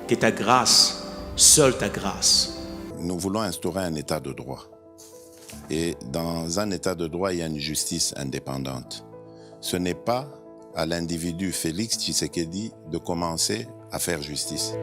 que ta grâce, seule ta grâce. Nous voulons instaurer un état de droit. Et dans un état de droit, il y a une justice indépendante. Ce n'est pas à l'individu Félix Tshisekedi de commencer à faire justice.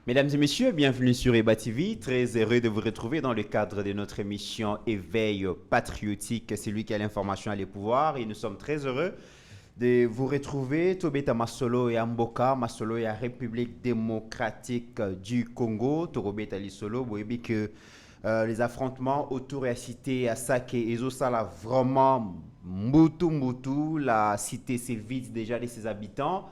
Mesdames et messieurs, bienvenue sur Eba TV. Très heureux de vous retrouver dans le cadre de notre émission Éveil patriotique. C'est lui qui a l'information et le pouvoir. Et nous sommes très heureux de vous retrouver. Tobeta Masolo et Amboka, Masolo et la République démocratique du Congo. Torobeta Lisolo, vous voyez que les affrontements autour de la cité Asake et Zosala, vraiment Mbutu, la cité s'est vide déjà de ses habitants.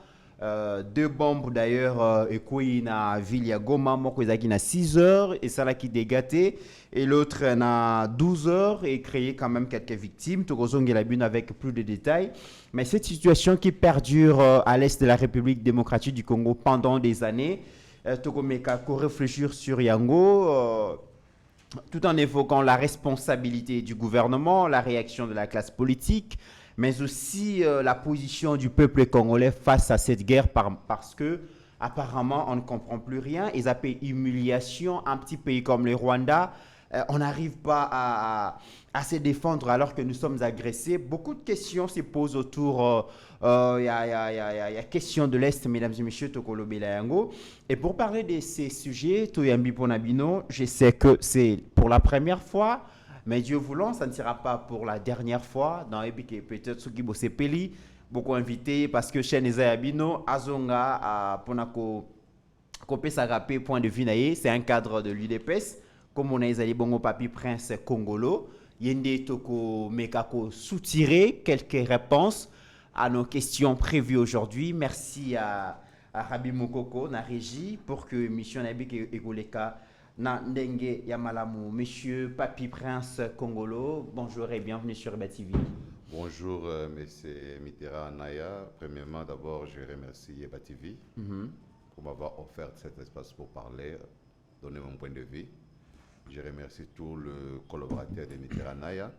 Deux bombes d'ailleurs et na ville ya Goma moko ezaki na 6 heures et ça là qui dégaté et l'autre na 12 heures et créé quand même quelques victimes. Tokozongi la bune avec plus de détails, mais cette situation qui perdure à l'est de la République démocratique du Congo pendant des années, Tokomeka ko réfléchir sur Yango tout en évoquant la responsabilité du gouvernement, la réaction de la classe politique, mais aussi la position du peuple congolais face à cette guerre parce que apparemment on ne comprend plus rien. Ils appellent humiliation un petit pays comme le Rwanda. On n'arrive pas à se défendre alors que nous sommes agressés. Beaucoup de questions se posent autour. Il y a question de l'Est, mesdames et messieurs, Tokolo Belayango. Et pour parler de ces sujets, Toyambi Ponabino, je sais que c'est pour la première fois. Mais Dieu voulant, ça ne sera pas pour la dernière fois. Dans Epic, peut-être ceux qui bossent Peli, beaucoup invités parce que chez Neza Abino, Azonga, à Ponako, Kopé Sarapé, point de vue naïe, c'est un cadre de l'UDPS. Comme on a les Bongo Papi Prince Congolo, Yende Toko Mekako soutirer quelques réponses à nos questions prévues aujourd'hui. Merci à Rabi Mokoko, na régie, pour que Mission Nabik et Goleka. Ndenge Yamalamu, Monsieur Papi Prince Congolo, bonjour et bienvenue sur Eba TV. Bonjour, Monsieur Mitterrand Naya. Premièrement, d'abord, je remercie Eba TV pour m'avoir offert cet espace pour parler, donner mon point de vue. Je remercie tous les collaborateurs de Mitterrand Naya.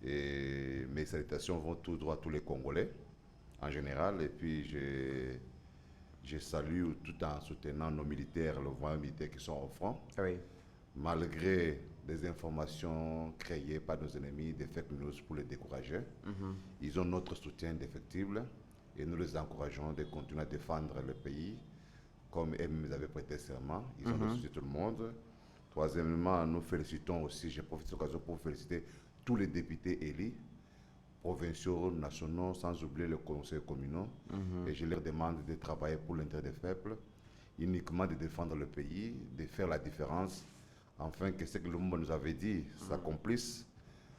Et mes salutations vont tout droit à tous les Congolais en général. Et puis, je salue tout en soutenant nos militaires, le voisin militaire qui sont au front. Oui. Malgré des informations créées par nos ennemis, des fake news pour les décourager, ils ont notre soutien indéfectible et nous les encourageons de continuer à défendre le pays comme ils avaient prêté serment. Ils ont le soutien de tout le monde. Troisièmement, nous félicitons aussi, je profite de l'occasion pour féliciter tous les députés élus, provinciaux, nationaux, sans oublier le conseil communaux. Et je leur demande de travailler pour l'intérêt des peuples, uniquement de défendre le pays, de faire la différence, afin que ce que le monde nous avait dit s'accomplisse.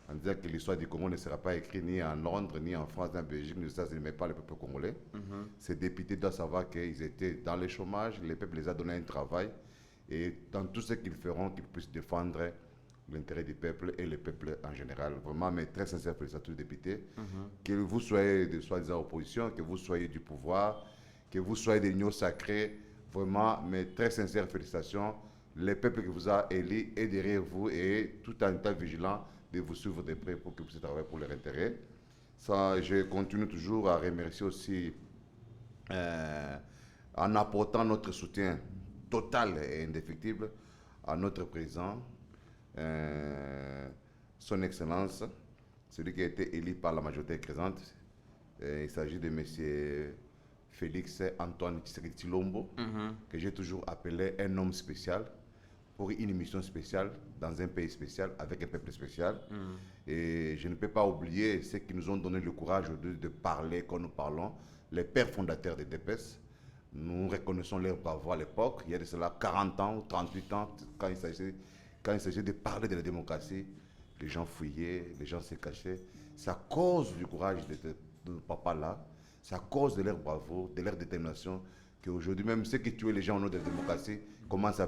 En disant que l'histoire du Congo ne sera pas écrite ni en Londres, ni en France, ni en Belgique, ni aux États-Unis, mais pas le peuple congolais. Ces députés doivent savoir qu'ils étaient dans le chômage, le peuple les a donné un travail, et dans tout ce qu'ils feront, qu'ils puissent défendre l'intérêt du peuple et le peuple en général. Vraiment, mes très sincères félicitations aux députés. Que vous soyez de soi-disant opposition, que vous soyez du pouvoir, que vous soyez des niaux sacrés, vraiment, mes très sincères félicitations. Le peuple qui vous a élu est derrière vous et tout en étant vigilant de vous suivre de près pour que vous puissiez travailler pour leur intérêt. Ça, je continue toujours à remercier aussi en apportant notre soutien total et indéfectible à notre président, son Excellence, celui qui a été élu par la majorité écrasante. Il s'agit de M. Félix Antoine Tshisekedi Tshilombo, que j'ai toujours appelé un homme spécial pour une mission spéciale dans un pays spécial avec un peuple spécial. Et je ne peux pas oublier ceux qui nous ont donné le courage de parler comme nous parlons, les pères fondateurs des DPS. Nous reconnaissons leur bravoure à l'époque, il y a de cela 40 ans ou 38 ans, quand il s'agit de parler de la démocratie, les gens fouillaient, les gens se cachaient. C'est à cause du courage de papa là, c'est à cause de leur bravoure, de leur détermination, qu'aujourd'hui, même ceux qui tuaient les gens au nom de la démocratie commencent à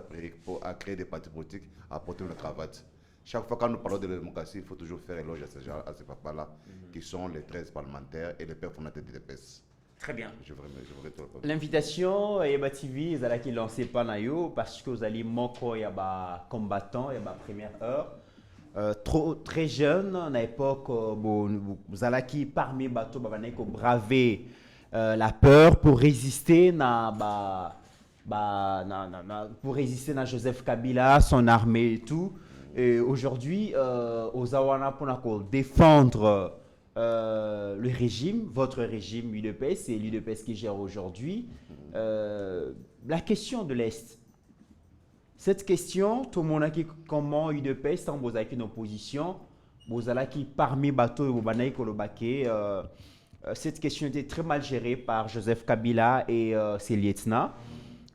créer des partis politiques, à porter une cravate. Chaque fois que nous parlons de la démocratie, il faut toujours faire éloge à ces papas-là, qui sont les 13 parlementaires et les pères fondateurs de l'EPS. Très bien. Je voudrais te répondre. L'invitation Eba TV, ils allaient lancer Panayo parce que vous allez manquer y a combattant, y a première heure. Très jeune, à l'époque, vous allez parmi les bateaux, braver la peur pour résister pour résister à Joseph Kabila, son armée et tout. Et aujourd'hui, aux Awana pour défendre le régime, votre régime UDPS, c'est l'UDPS qui gère aujourd'hui. La question de l'Est. Cette question, tout le monde a dit comment UDPS, en vous avez une opposition, vous avez qui parmi bateaux et vous avez cette question était très mal gérée par Joseph Kabila et ses lieutenants.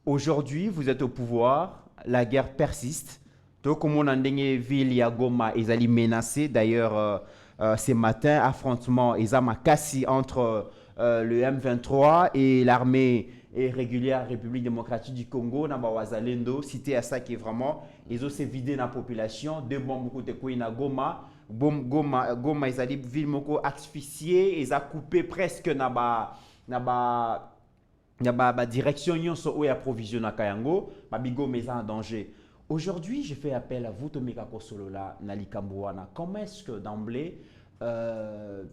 Aujourd'hui, vous êtes au pouvoir, la guerre persiste. Tout comme on a ville ya Goma, ils allaient menacer. D'ailleurs, ce matin, affrontement, ils ont cassé entre le M23 et l'armée régulière République démocratique du Congo, Wazalendo, cité à ça qui est vraiment, ils ont vidé la population, deux bombes côté na Goma, Goma, ils allaient ville moko asphyxié, ils ont coupé presque na direction nyonso où approvisionné Kayango, Goma est en danger. Aujourd'hui, je fais appel à vous, Tomika Kosolola, Nalikambouana. Comment est-ce que d'emblée, le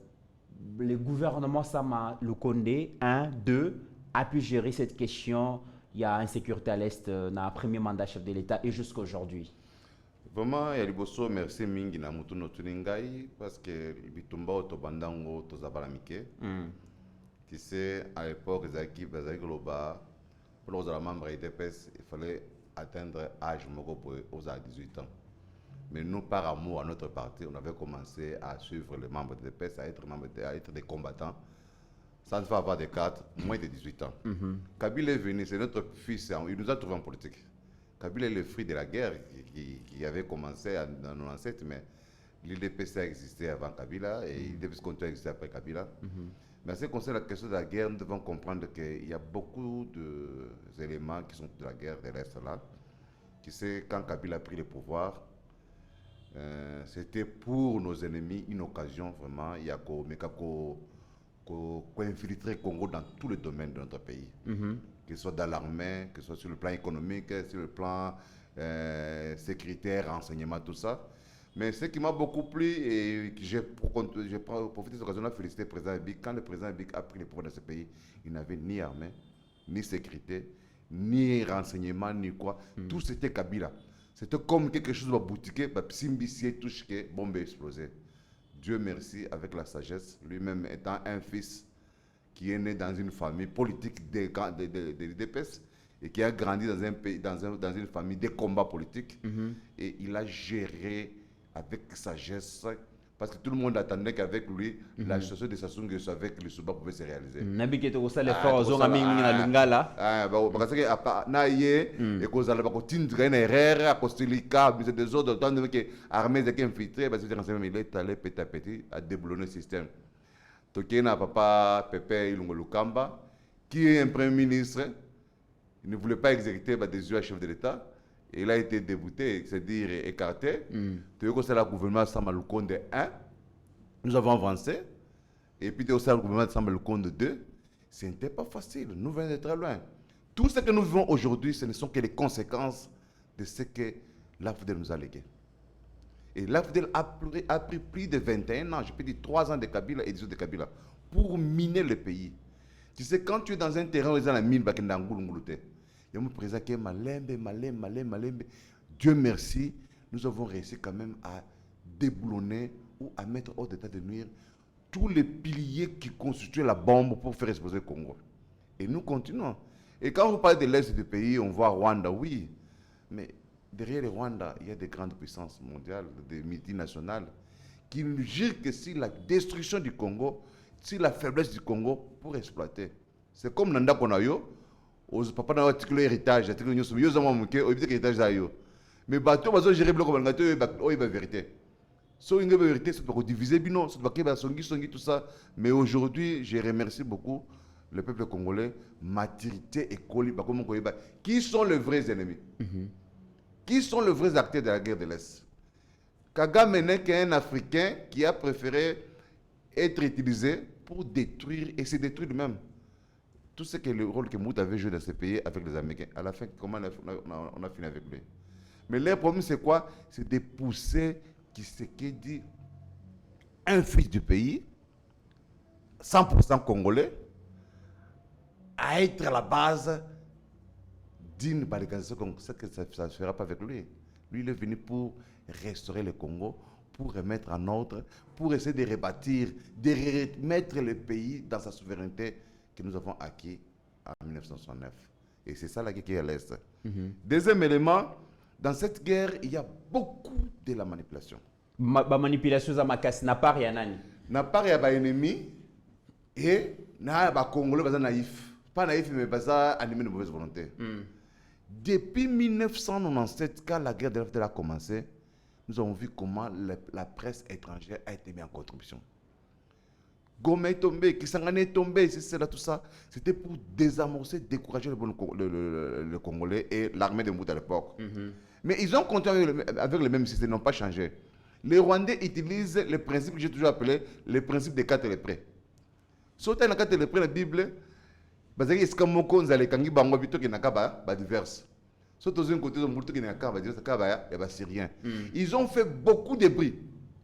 gouvernement Sama Lukonde, 1, 2, a pu gérer cette question? Il y a insécurité à l'Est dans le premier mandat chef de l'État et jusqu'à aujourd'hui. Vraiment, Yaliboso, merci mingi na mutu no tuningai parce que bitumba otobandango tozabalamike. Tu sais, à l'époque, les équipes, les globales, pour les membres de l'EPS, il fallait atteindre l'âge aux 18 ans. Mais nous, par amour à notre parti, on avait commencé à suivre les membres de l'EPS, à être des combattants, sans faire avoir des cartes, moins de 18 ans. Kabila est venu, c'est notre fils, il nous a trouvé en politique. Kabila est le fruit de la guerre qui avait commencé dans nos ancêtres, mais l'IDPC a existé avant Kabila et l'IDPC continue à exister après Kabila. Mais en ce qui concerne la question de la guerre, nous devons comprendre qu'il y a beaucoup d'éléments qui sont de la guerre de l'Est là. Tu sais, quand Kabila a pris le pouvoir, c'était pour nos ennemis une occasion vraiment, il y a infiltrer le Congo dans tous les domaines de notre pays. Que ce soit dans l'armée, que ce soit sur le plan économique, sur le plan sécuritaire, renseignement, tout ça. Mais ce qui m'a beaucoup plu, et j'ai profité de cette occasion de féliciter le président Ebik. Quand le président Ebik a pris le pouvoir dans ce pays, il n'avait ni armée, ni sécurité, ni renseignement, ni quoi. Tout c'était Kabila. C'était comme quelque chose de boutiqué, Simbissier, tout ce qui est bombe explosée. Dieu merci, avec la sagesse, lui-même étant un fils qui est né dans une famille politique de l'UDPS et qui a grandi dans un pays, dans une famille de combats politiques. Et il a géré avec sagesse, parce que tout le monde attendait qu'avec lui, la situation de Sassou Nguesso avec le Souba pouvait se réaliser. Papa Pepe Ilungo Lukamba, qui est un premier ministre, il ne voulait pas exécuter des yeux à chef de l'État. Il a été débouté, c'est-à-dire écarté. Tu vois que c'est le gouvernement Samalukonde 1. Nous avons avancé. Et puis tu vois que c'est le gouvernement Samalukonde 2. Ce n'était pas facile. Nous venons de très loin. Tout ce que nous vivons aujourd'hui, ce ne sont que les conséquences de ce que l'AFDEL nous a légué. Et l'AFDEL a pris plus de 21 ans, je peux dire 3 ans de Kabila et 10 ans de Kabila, pour miner le pays. Tu sais, quand tu es dans un terrain où ils ont la mine, il y a mon président qui est malembe. Dieu merci, nous avons réussi quand même à déboulonner ou à mettre hors d'état de nuire tous les piliers qui constituaient la bombe pour faire exploser le Congo. Et nous continuons. Et quand vous parlez de l'Est du pays, on voit Rwanda, oui. Mais derrière le Rwanda, il y a des grandes puissances mondiales, des multinationales, qui ne gèrent que si la destruction du Congo, si la faiblesse du Congo pour exploiter. C'est comme Nanda Konayo. Papa n'a pas l'héritage, mais bateau va gérer le bloc, il y a vérité. So une vérité, c'est pour diviser bino, c'est pour qu'il songi tout ça. Mais aujourd'hui, je remercie beaucoup le peuple congolais, maturité et coliba, qui sont les vrais ennemis. Qui sont les vrais acteurs de la guerre de l'Est. Kagame n'est qu'un Africain qui a préféré être utilisé pour détruire et se détruire lui-même. Tout ce que le rôle que Mout avait joué dans ce pays avec les Américains, à la fin, comment on a fini avec lui. Mais leur problème, c'est quoi? C'est de pousser Tshisekedi, un fils du pays, 100% congolais, à être à la base d'une balkanisation comme ça, que ça ne se fera pas avec lui. Lui, il est venu pour restaurer le Congo, pour remettre en ordre, pour essayer de rebâtir, de remettre le pays dans sa souveraineté que nous avons acquis en 1969. Et c'est ça la guerre qui est à l'Est. Deuxième élément, dans cette guerre, il y a beaucoup de la manipulation. Manipulation, ça m'a cassé. N'a pas rien nani. N'a pas rien à ennemi et n'a pas Congolais naïf. Pas naïf, mais pas animé de mauvaise volonté. Depuis 1997, quand la guerre de l'Est a commencé, nous avons vu comment la presse étrangère a été mise en contribution. Goma est tombé, Kisangani est tombé, c'est là tout ça. C'était pour désamorcer, décourager le Congolais et l'armée de Mouta à l'époque. Mais ils ont continué avec le même système, ils n'ont pas changé. Les Rwandais utilisent le principe que j'ai toujours appelé le principe des 4 lépreux. Si tu as 4 lépreux dans la Bible, ils ont fait beaucoup de bruit,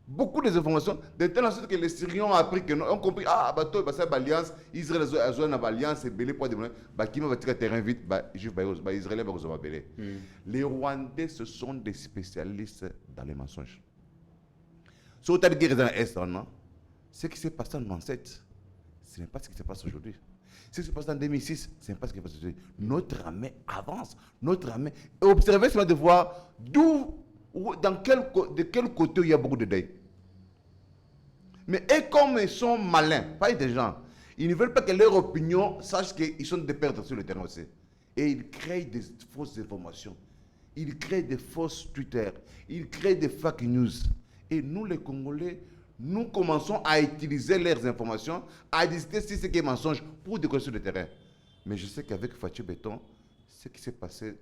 beaucoup d'informations, de telle sorte que les Syriens ont appris que ont compris alliance, Israël a une alliance, terrain vite, les Rwandais, ce sont des spécialistes dans les mensonges. Si tu as dit ce qui s'est passé en 1997, ce n'est pas ce qui se passe aujourd'hui. Ce qui se passe en 2006, ce n'est pas ce qui se passe aujourd'hui. Notre armée avance. Notre armée. Et observez, c'est de voir de quel côté il y a beaucoup de deuil. Mais et comme ils sont malins, pas intelligents, ils ne veulent pas que leur opinion sache qu'ils sont des perdants sur le terrain aussi. Et ils créent des fausses informations. Ils créent des fausses Twitter. Ils créent des fake news. Et nous, les Congolais, nous commençons à utiliser leurs informations, à décider si c'est des mensonges pour décoller sur le terrain. Mais je sais qu'avec Fatih Béton, ce qui s'est passé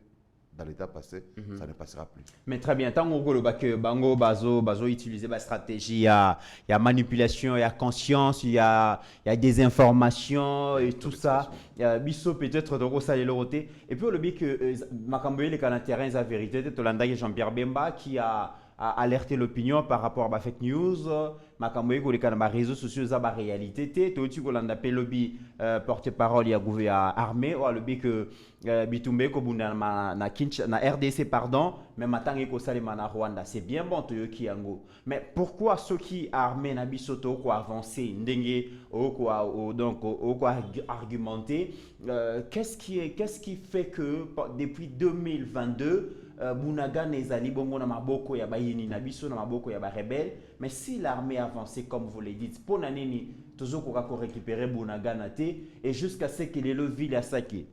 dans l'état passé, ça ne passera plus. Mais très bien, tant que Bango Bazo utiliser la stratégie, il y a manipulation, il y a conscience, il y a des informations et tout ça. Il y a Bisso peut-être de Rosa et Loroté. Et puis, le but que Makamboye, les canaux terrain, la vérité, c'est Jean-Pierre Bemba qui a alerté l'opinion par rapport à fake news. Makamboye ko les réseaux sociaux za ba réalité té to tu ko landa pe lobby porte-parole ya gouvernement armé ou lobby que bitumbe ko bunda na RDC pardon mais matangi ko salema na Rwanda c'est bien bon to yoki yango mais pourquoi ceux qui armés na bisoto ko avancer ndenge donc argumenter qu'est-ce qui fait que depuis 2022 Bunagana ezali bongo na maboko ya bayini na biso na maboko ya ba rebelle mais si l'armée avançait comme vous le dites pour nanini toujours ko récupérer Bunagana té et jusqu'à ce que les villes à Sake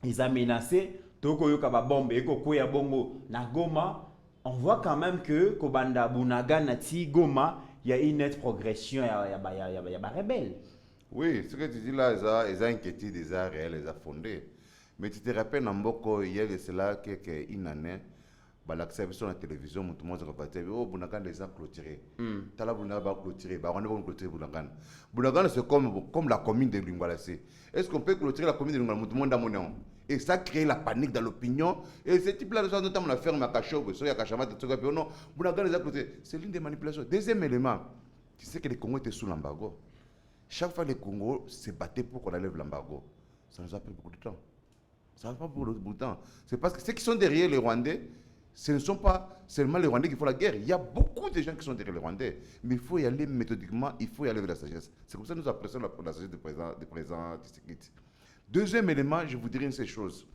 ils a menacé toko yoka ba bombe eko koya bongo na Goma on voit quand même que kobanda Bunagana ti Goma il y a une nette progression ya ba rebelle. Oui, ce que tu dis là ils ont inquiétude des réels les a fondés. Mais tu te rappelles, Namboko, il y a de cela qu'une année, l'accès sur la télévision, tout le monde se repartait, oh, Bounagan les a clôturés. Tala Bounagan va clôturer, on va clôturer Bounagan. Bounagan, c'est comme la commune de Lingwalasi. Est-ce qu'on peut clôturer la commune de Lingwalasi? Tout le monde a mon. Et ça crée la panique dans l'opinion. Et ce type-là, notamment la ferme à Kachov, sur Yakachama, non, Bounagan les a clôturés. C'est l'une des manipulations. Deuxième élément, tu sais que les Congos étaient sous l'embargo. Chaque fois, les Congos se battaient pour qu'on enlève l'embargo. Ça nous a pris beaucoup de temps. Ça ne va pas pour le bout de temps. C'est parce que ceux qui sont derrière les Rwandais, ce ne sont pas seulement les Rwandais qui font la guerre. Il y a beaucoup de gens qui sont derrière les Rwandais. Mais il faut y aller méthodiquement, il faut y aller avec la sagesse. C'est comme ça que nous apprécions la sagesse du président Tshisekedi. Deuxième élément, je vous dirai une seule chose.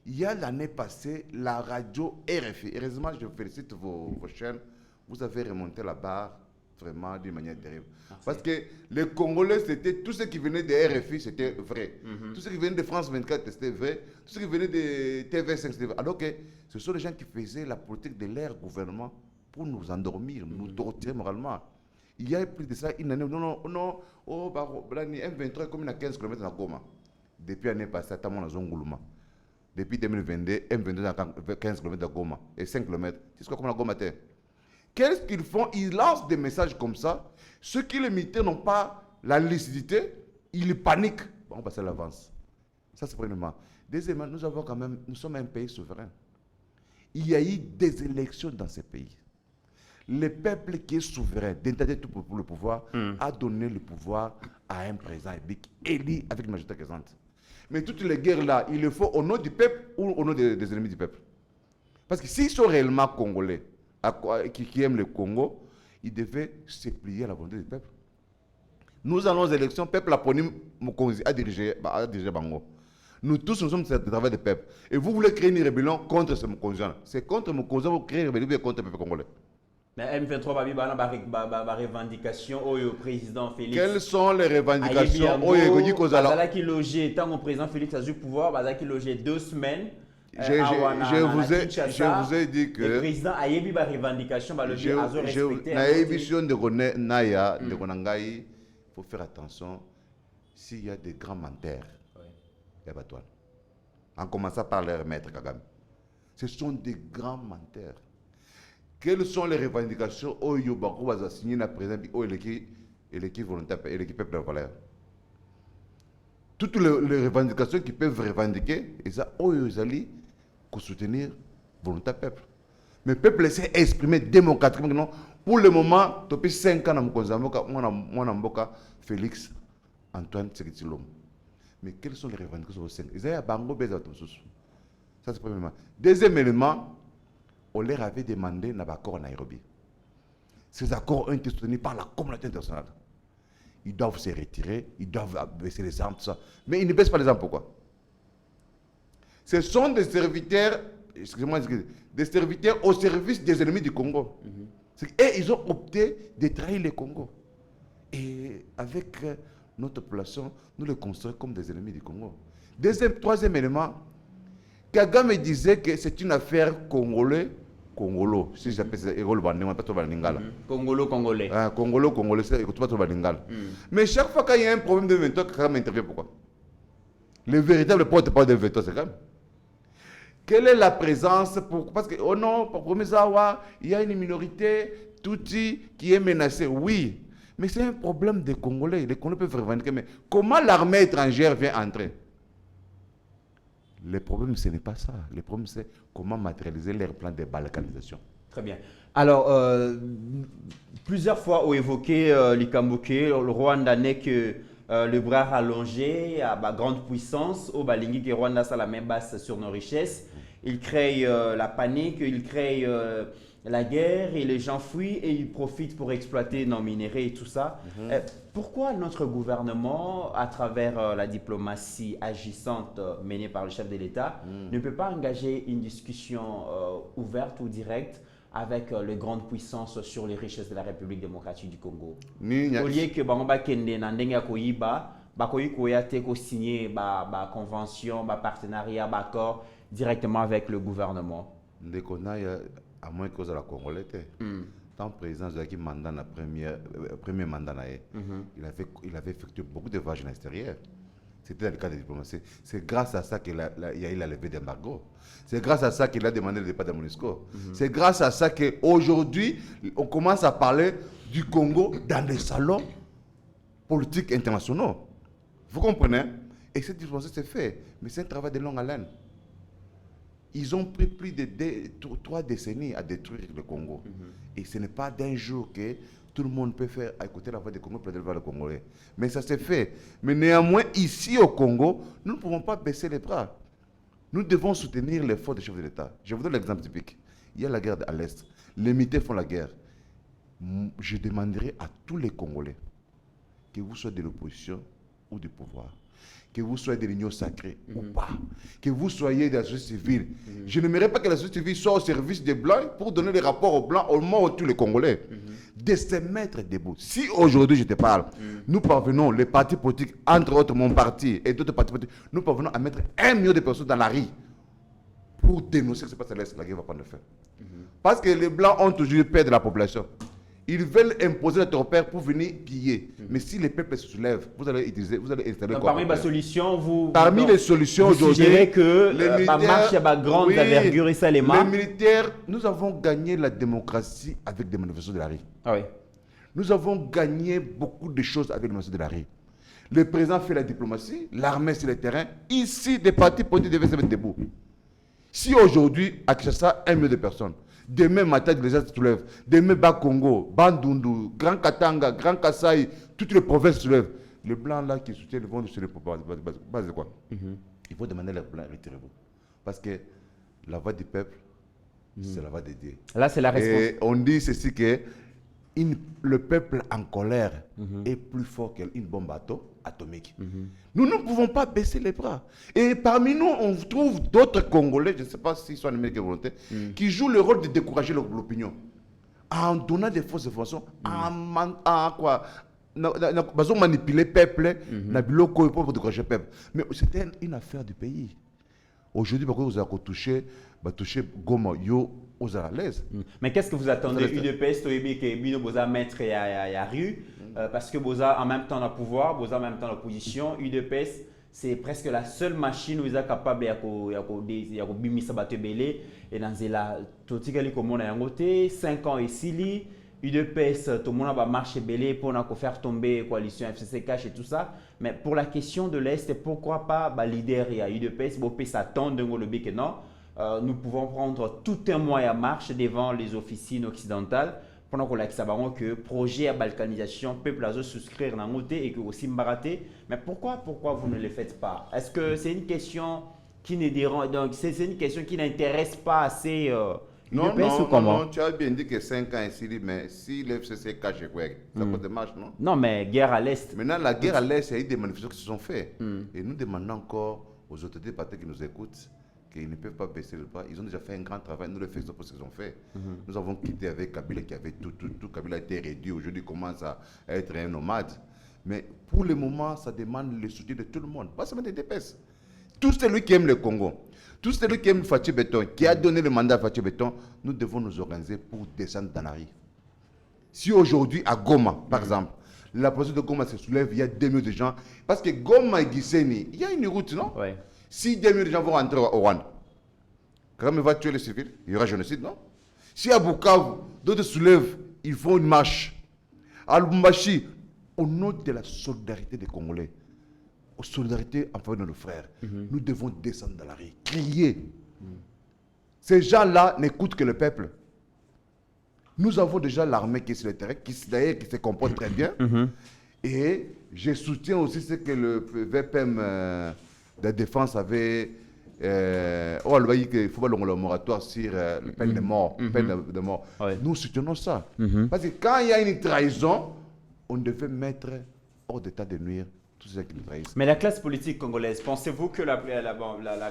Il y a l'année passée, la radio RFI. Heureusement, je félicite vos chaînes. Vous avez remonté la barre vraiment d'une manière terrible. Merci. Parce que les Congolais, c'était tout ce qui venait de RFI, c'était vrai. Tout ce qui venait de France 24, c'était vrai. Tout ce qui venait de TV5, c'était vrai. Alors que ce sont les gens qui faisaient la politique de leur gouvernement pour nous endormir, nous torturer moralement. Il y a plus de ça une année. Non. Oh, M23 est comme à 15 km à Goma. Depuis l'année passée, à mon Zonguluma. Depuis 2022, M22 à 15 km à Goma. Et 5 km. C'est ce qu'on a Goma. Qu'est-ce qu'ils font? Ils lancent des messages comme ça. Ceux qui les militaires n'ont pas la lucidité, ils paniquent. Bon, on passe à l'avance. Ça, c'est premièrement. Deuxièmement, nous sommes un pays souverain. Il y a eu des élections dans ce pays. Le peuple qui est souverain, d'intérêt tout pour le pouvoir, a donné le pouvoir à un président élu avec une majorité présente. Mais toutes les guerres-là, il le faut au nom du peuple ou au nom des ennemis du peuple. Parce que s'ils sont réellement congolais, qui aiment le Congo, ils devaient se plier à la volonté du peuple. Nous allons aux élections, le peuple a pris Mokonzi à diriger Bango. Nous tous, nous sommes de travail du peuple. Et vous voulez créer une rébellion contre ce Mokonzi. C'est contre Mokonzi que vous créez une rébellion contre le peuple congolais. Mais M23 a revendication au président Félix. Quelles sont les revendications qui logé tant au président Félix a eu pouvoir, qui logé 2 semaines. Je vous ai dit que le président a eu des revendications, il faut faire attention s'il y a des grands menteurs. En commençant par leur maître Kagame. Ce sont des grands menteurs. Quelles sont les revendications au Yobako va signer la présidence au l'équipe volontaire et l'équipe peuple de valeur? Toutes les revendications qui peuvent revendiquer, et ça, au Yozali, pour soutenir volontaire peuple. Mais le peuple s'est exprimé démocratiquement. Pour le moment, depuis 5 ans, mon Félix Antoine Tshisekedi. Mais quelles sont les revendications au sein? Ils ont Bango Beza. Ça, c'est premièrement. Deuxième élément, on leur avait demandé un accord à Nairobi. Ces accords ont été soutenus par la communauté internationale. Ils doivent se retirer, ils doivent baisser les armes, tout ça. Mais ils ne baissent pas les armes, pourquoi? Ce sont des serviteurs, excusez-moi, des serviteurs au service des ennemis du Congo. Et ils ont opté de trahir le Congo. Et avec notre population, nous les considérons comme des ennemis du Congo. Troisième élément, Kagame disait que c'est une affaire congolo, si j'appelle ça, Congolo-congolais. Congolo-congolais, c'est pas trop balingal. Mais chaque fois qu'il y a un problème de veto, Kagame intervient. Pourquoi? Le véritable porte-parole de veto, c'est Kagame. Quelle est la présence parce que, oh non, pour Promesawa, il y a une minorité, Tutsi, qui est menacée. Oui, mais c'est un problème des Congolais. Les Congolais peuvent revendiquer. Mais comment l'armée étrangère vient entrer? Le problème, ce n'est pas ça. Le problème, c'est comment matérialiser leur plan de balkanisation. Très bien. Alors, plusieurs fois, on évoqué l'Ikamboke, le Rwanda n'est que le bras rallongé à grande puissance. Au Balingi, que Rwanda a la main basse sur nos richesses. Il crée la panique, il crée la guerre et les gens fuient et ils profitent pour exploiter nos minéraux et tout ça. Pourquoi notre gouvernement, à travers la diplomatie agissante menée par le chef de l'État, ne peut pas engager une discussion ouverte ou directe avec les grandes puissances sur les richesses de la République démocratique du Congo? Au lieu que Bangba Kende Nandenga Koyiba, Bakoyi Koyate ko signer ba convention, ba partenariat, ba accord directement avec le gouvernement. À moins que la Congolais, tant président Zaki mandat na premier mandat il avait effectué beaucoup de voyages à l'extérieur. C'était dans le cadre de la diplomatie. C'est grâce à ça qu'il y a eu la levée d'embargo. C'est grâce à ça qu'il a demandé le départ de MONUSCO. C'est grâce à ça qu'aujourd'hui, on commence à parler du Congo dans des salons politiques internationaux. Vous comprenez? Et cette diplomatie s'est faite. Mais c'est un travail de longue haleine. Ils ont pris plus de 3 décennies à détruire le Congo. Et ce n'est pas d'un jour que tout le monde peut faire écouter la voix du Congo pour élever le Congolais. Mais ça s'est fait. Mais néanmoins, ici au Congo, nous ne pouvons pas baisser les bras. Nous devons soutenir l'effort des chefs de l'État. Je vous donne l'exemple typique. Il y a la guerre à l'Est. Les militaires font la guerre. Je demanderai à tous les Congolais, que vous soyez de l'opposition ou du pouvoir, que vous soyez de l'union sacrée ou pas, que vous soyez de la société civile. Je n'aimerais pas que la société civile soit au service des Blancs pour donner des rapports aux Blancs au moment où tous les Congolais. De se mettre debout. Si aujourd'hui je te parle, nous parvenons, les partis politiques, entre autres mon parti et d'autres partis politiques, nous parvenons à mettre 1 million de personnes dans la rue pour dénoncer ce qui se passe à l'Est, la guerre va prendre fin. Parce que les Blancs ont toujours peur de la population. Ils veulent imposer notre repère pour venir piller. Mais si les peuples se soulèvent, vous allez installer donc, parmi les solutions, parmi les solutions aujourd'hui, suggérez que la marche à grande envergure et ça les militaires, nous avons gagné la démocratie avec des manifestations de la rue. Ah oui. Nous avons gagné beaucoup de choses avec les manifestations de la rue. Le président fait la diplomatie, l'armée sur le terrain. Ici, des partis politiques devaient se mettre debout. Si aujourd'hui, à Kinshasa, 1 million de personnes, demain matin, les gens se soulèvent, demain, Bas-Congo, Bandundu, Grand Katanga, Grand Kasaï, toutes les provinces se soulèvent. Les Blancs là qui soutiennent vont sur les bases de quoi? Il faut demander les Blancs, retirez-vous. Parce que la voix du peuple, c'est la voix de Dieu. Là, c'est la réponse. Et on dit ceci que le peuple en colère est plus fort qu'une bombe atomique. Nous ne pouvons pas baisser les bras. Et parmi nous, on trouve d'autres Congolais, je ne sais pas s'ils sont animés de volonté, qui jouent le rôle de décourager l'opinion. En donnant des fausses informations, en quoi manipuler le peuple, pour décourager le peuple. Mais c'était une affaire du pays. Aujourd'hui, vous avez touché Goma, aux à l'aise. Mais qu'est-ce que vous attendez? UDPS, que Boza mettre à rue, parce que Boza en même temps le pouvoir, Boza en même temps l'opposition. UDPS, c'est presque la seule machine où ils sont capables de bimisa batebele et dans la tout ce qui comme on a ngoté 5 ans ici. UDPS, tout le monde va marcher belé pour faire tomber la coalition FCC Cash et tout ça. Mais pour la question de l'Est, pourquoi pas leader et à UDPS, s'attend de le que non. Nous pouvons prendre tout un mois à marche devant les officines occidentales pendant qu'on a que projet à balkanisation, peuple à souscrire dans côté et que aussi mbaraté. Mais pourquoi vous ne le faites pas? Est-ce que c'est une question qui ne dérange, donc c'est une question qui n'intéresse pas assez non, tu as bien dit que 5 ans ici, mais si le FCC cache quoi, ça cause de marche, non? Non, mais guerre à l'Est. Maintenant, la guerre à l'Est, il y a eu des manifestations qui se sont faites. Et nous demandons encore aux autorités parties qui nous écoutent qu'ils ne peuvent pas baisser le pas. Ils ont déjà fait un grand travail, nous le faisons pour ce qu'ils ont fait. Nous avons quitté avec Kabila qui avait tout. Kabila a été réduit, aujourd'hui commence à être un nomade. Mais pour le moment, ça demande le soutien de tout le monde, pas seulement des DPS. Tout celui qui aime le Congo, tout celui qui aime Fatou Béton, qui a donné le mandat à Fatou Béton, nous devons nous organiser pour descendre dans la rue. Si aujourd'hui, à Goma, par exemple, la position de Goma se soulève, il y a 2 millions de gens, parce que Goma et Gisenyi, il y a une route, non? Ouais. Si 2 millions de gens vont rentrer au Rwanda, quand même va tuer les civils, il y aura génocide, non? Si à Bukavu, d'autres se soulèvent, ils font une marche. À Lubumbashi, au nom de la solidarité des Congolais, solidarité en faveur de nos frères, nous devons descendre dans la rue, crier. Ces gens-là n'écoutent que le peuple. Nous avons déjà l'armée qui est sur le terrain, qui se comporte très bien. Et je soutiens aussi ce que le VPM de défense avait. Il faut pas le moratoire sur la peine de mort. De mort. Ouais. Nous soutenons ça. Parce que quand il y a une trahison, on devait mettre hors d'état de nuire tous ceux qui nous trahissent. Mais la classe politique congolaise, pensez-vous que la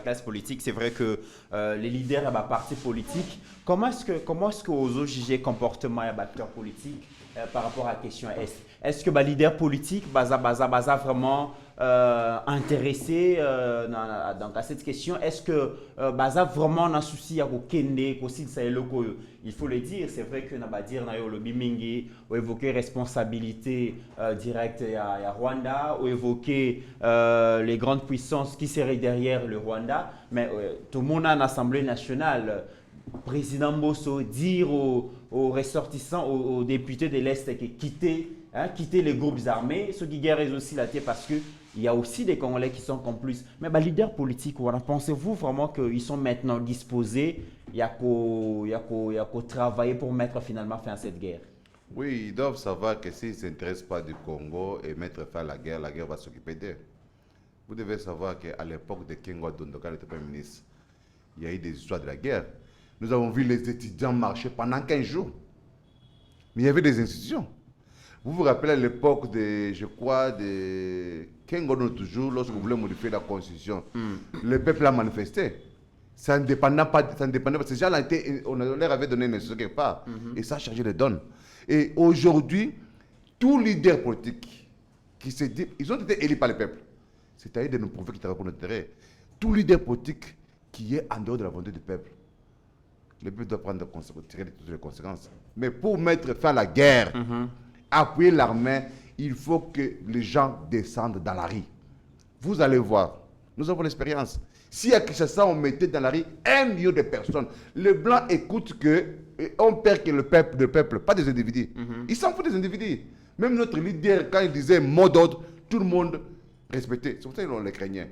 classe politique, c'est vrai que les leaders et les partis politiques, comment est-ce que vous avez jugé le comportement des acteurs politiques par rapport à la question est-ce que les leaders politiques sont vraiment intéressés dans cette question? Est-ce que vraiment un souci à il faut le dire, c'est vrai que le Bimingi ou évoquer responsabilité directe à Rwanda ou évoquer les grandes puissances qui seraient derrière le Rwanda, mais tout le monde a une assemblée nationale. Président Bosso dire aux ressortissants, aux députés de l'Est qui quitter les groupes armés, ceux qui guerrent aussi la tête parce qu'il y a aussi des Congolais qui sont complices. Mais les leaders politiques, pensez-vous vraiment qu'ils sont maintenant disposés, il y a qu'à travailler pour mettre finalement fin à cette guerre? Oui, ils doivent savoir que s'ils ne s'intéressent pas du Congo et mettre fin à la guerre va s'occuper d'eux. Vous devez savoir qu'à l'époque de Kengo Dondo, quand il était Premier ministre, il y a eu des histoires de la guerre. Nous avons vu les étudiants marcher pendant 15 jours. Mais il y avait des institutions. Vous vous rappelez à l'époque de Kengo Dondo toujours, lorsqu'on voulait modifier la constitution, le peuple a manifesté. Ça ne dépendait pas. Ces gens on leur avait donné une instruction quelque part. Et ça a changé les donnes. Et aujourd'hui, tous les leaders politiques qui se disent, ils ont été élus par le peuple. C'est à eux de nous prouver qu'ils travaillent pour notre intérêt. Tous les leaders politiques qui est en dehors de la volonté du peuple. Le peuple doit tirer toutes les conséquences. Mais pour mettre fin à la guerre, appuyer l'armée, il faut que les gens descendent dans la rue. Vous allez voir, nous avons l'expérience. Si à Kinshasa, on mettait dans la rue 1 million de personnes, les Blancs écoutent on perd que le peuple, pas des individus. Ils s'en foutent des individus. Même notre leader, quand il disait mot d'ordre, tout le monde respectait. C'est pour ça qu'on les craignait.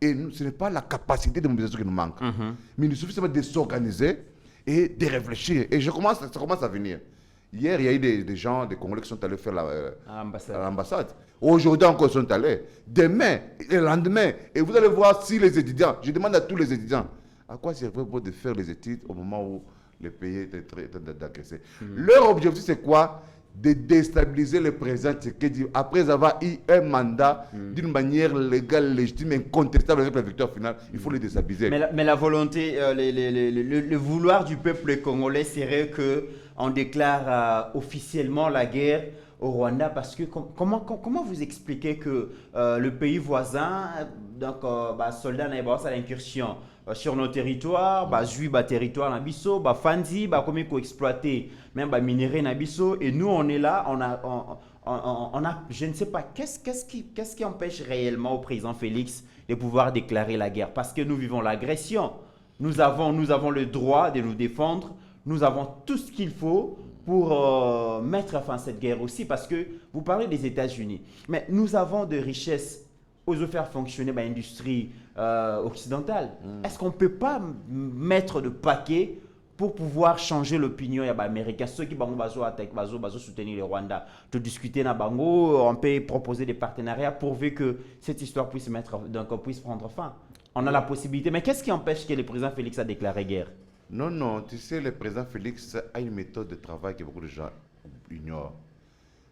Et ce n'est pas la capacité de mobilisation qui nous manque. Mais il suffit seulement de s'organiser et de réfléchir. Et ça commence à venir. Hier, il y a eu des gens, des Congolais qui sont allés faire à l'ambassade. Aujourd'hui encore, ils sont allés. Demain, et le lendemain. Et vous allez voir si les étudiants, je demande à tous les étudiants, à quoi servait de faire les études au moment où le pays est d'agressé. Leur objectif, c'est quoi? De déstabiliser le président Tshisekedi après avoir eu un mandat d'une manière légale, légitime, incontestable avec la victoire finale. Il faut les déstabiliser. Mais la volonté, le vouloir du peuple congolais serait qu'on déclare officiellement la guerre au Rwanda, parce que comment vous expliquez que le pays voisin, donc soldats n'avaient pas l'incursion sur nos territoires, jouir territoire nabiso, fandi, comme il faut exploiter même minéraux nabiso, et nous on est là, on a je ne sais pas qu'est-ce qui empêche réellement au président Félix de pouvoir déclarer la guerre, parce que nous vivons l'agression, nous avons le droit de nous défendre, nous avons tout ce qu'il faut pour mettre fin à cette guerre aussi, parce que vous parlez des États-Unis, mais nous avons de richesses aux faire fonctionner l'industrie occidentale. Est-ce qu'on ne peut pas mettre de paquet pour pouvoir changer l'opinion américaine? Ceux qui vont soutenir le Rwanda, de discuter dans Bango, on peut proposer des partenariats pourvu que cette histoire puisse prendre fin. On a la possibilité. Mais qu'est-ce qui empêche que le président Félix a déclaré guerre? Non, tu sais, le président Félix a une méthode de travail que beaucoup de gens ignorent.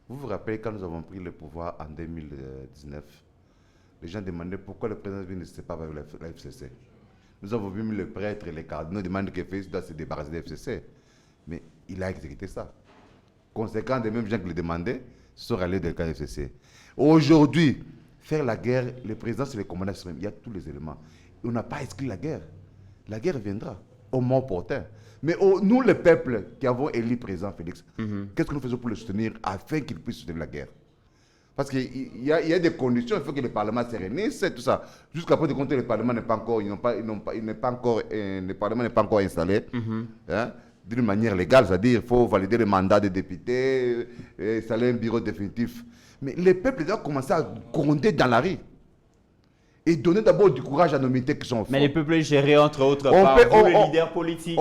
Vous vous rappelez quand nous avons pris le pouvoir en 2019, les gens demandaient pourquoi le président ne s'est pas avec la FCC. Nous avons vu les prêtres et les cardinaux demander que Félix doit se débarrasser de la FCC. Mais il a exécuté ça. Conséquent, les mêmes gens qui le demandaient sont allés dans le camp de la FCC. Aujourd'hui, faire la guerre, le président c'est le commandant suprême. Il y a tous les éléments. On n'a pas inscrit la guerre. La guerre viendra au moment opportun. Mais nous, le peuple qui avons élu le président Félix, qu'est-ce que nous faisons pour le soutenir afin qu'il puisse soutenir la guerre? Parce qu'il y a des conditions, il faut que le Parlement se réunisse, tout ça. Jusqu'à preuve de compte, le Parlement n'est pas encore, le Parlement n'est pas encore installé d'une manière légale, c'est-à-dire qu'il faut valider le mandat des députés, installer un bureau définitif. Mais le peuple doit commencer à gronder dans la rue et donner d'abord du courage à nos militaires qui sont forts. Mais le peuple est géré entre autres par vous, les leaders politiques.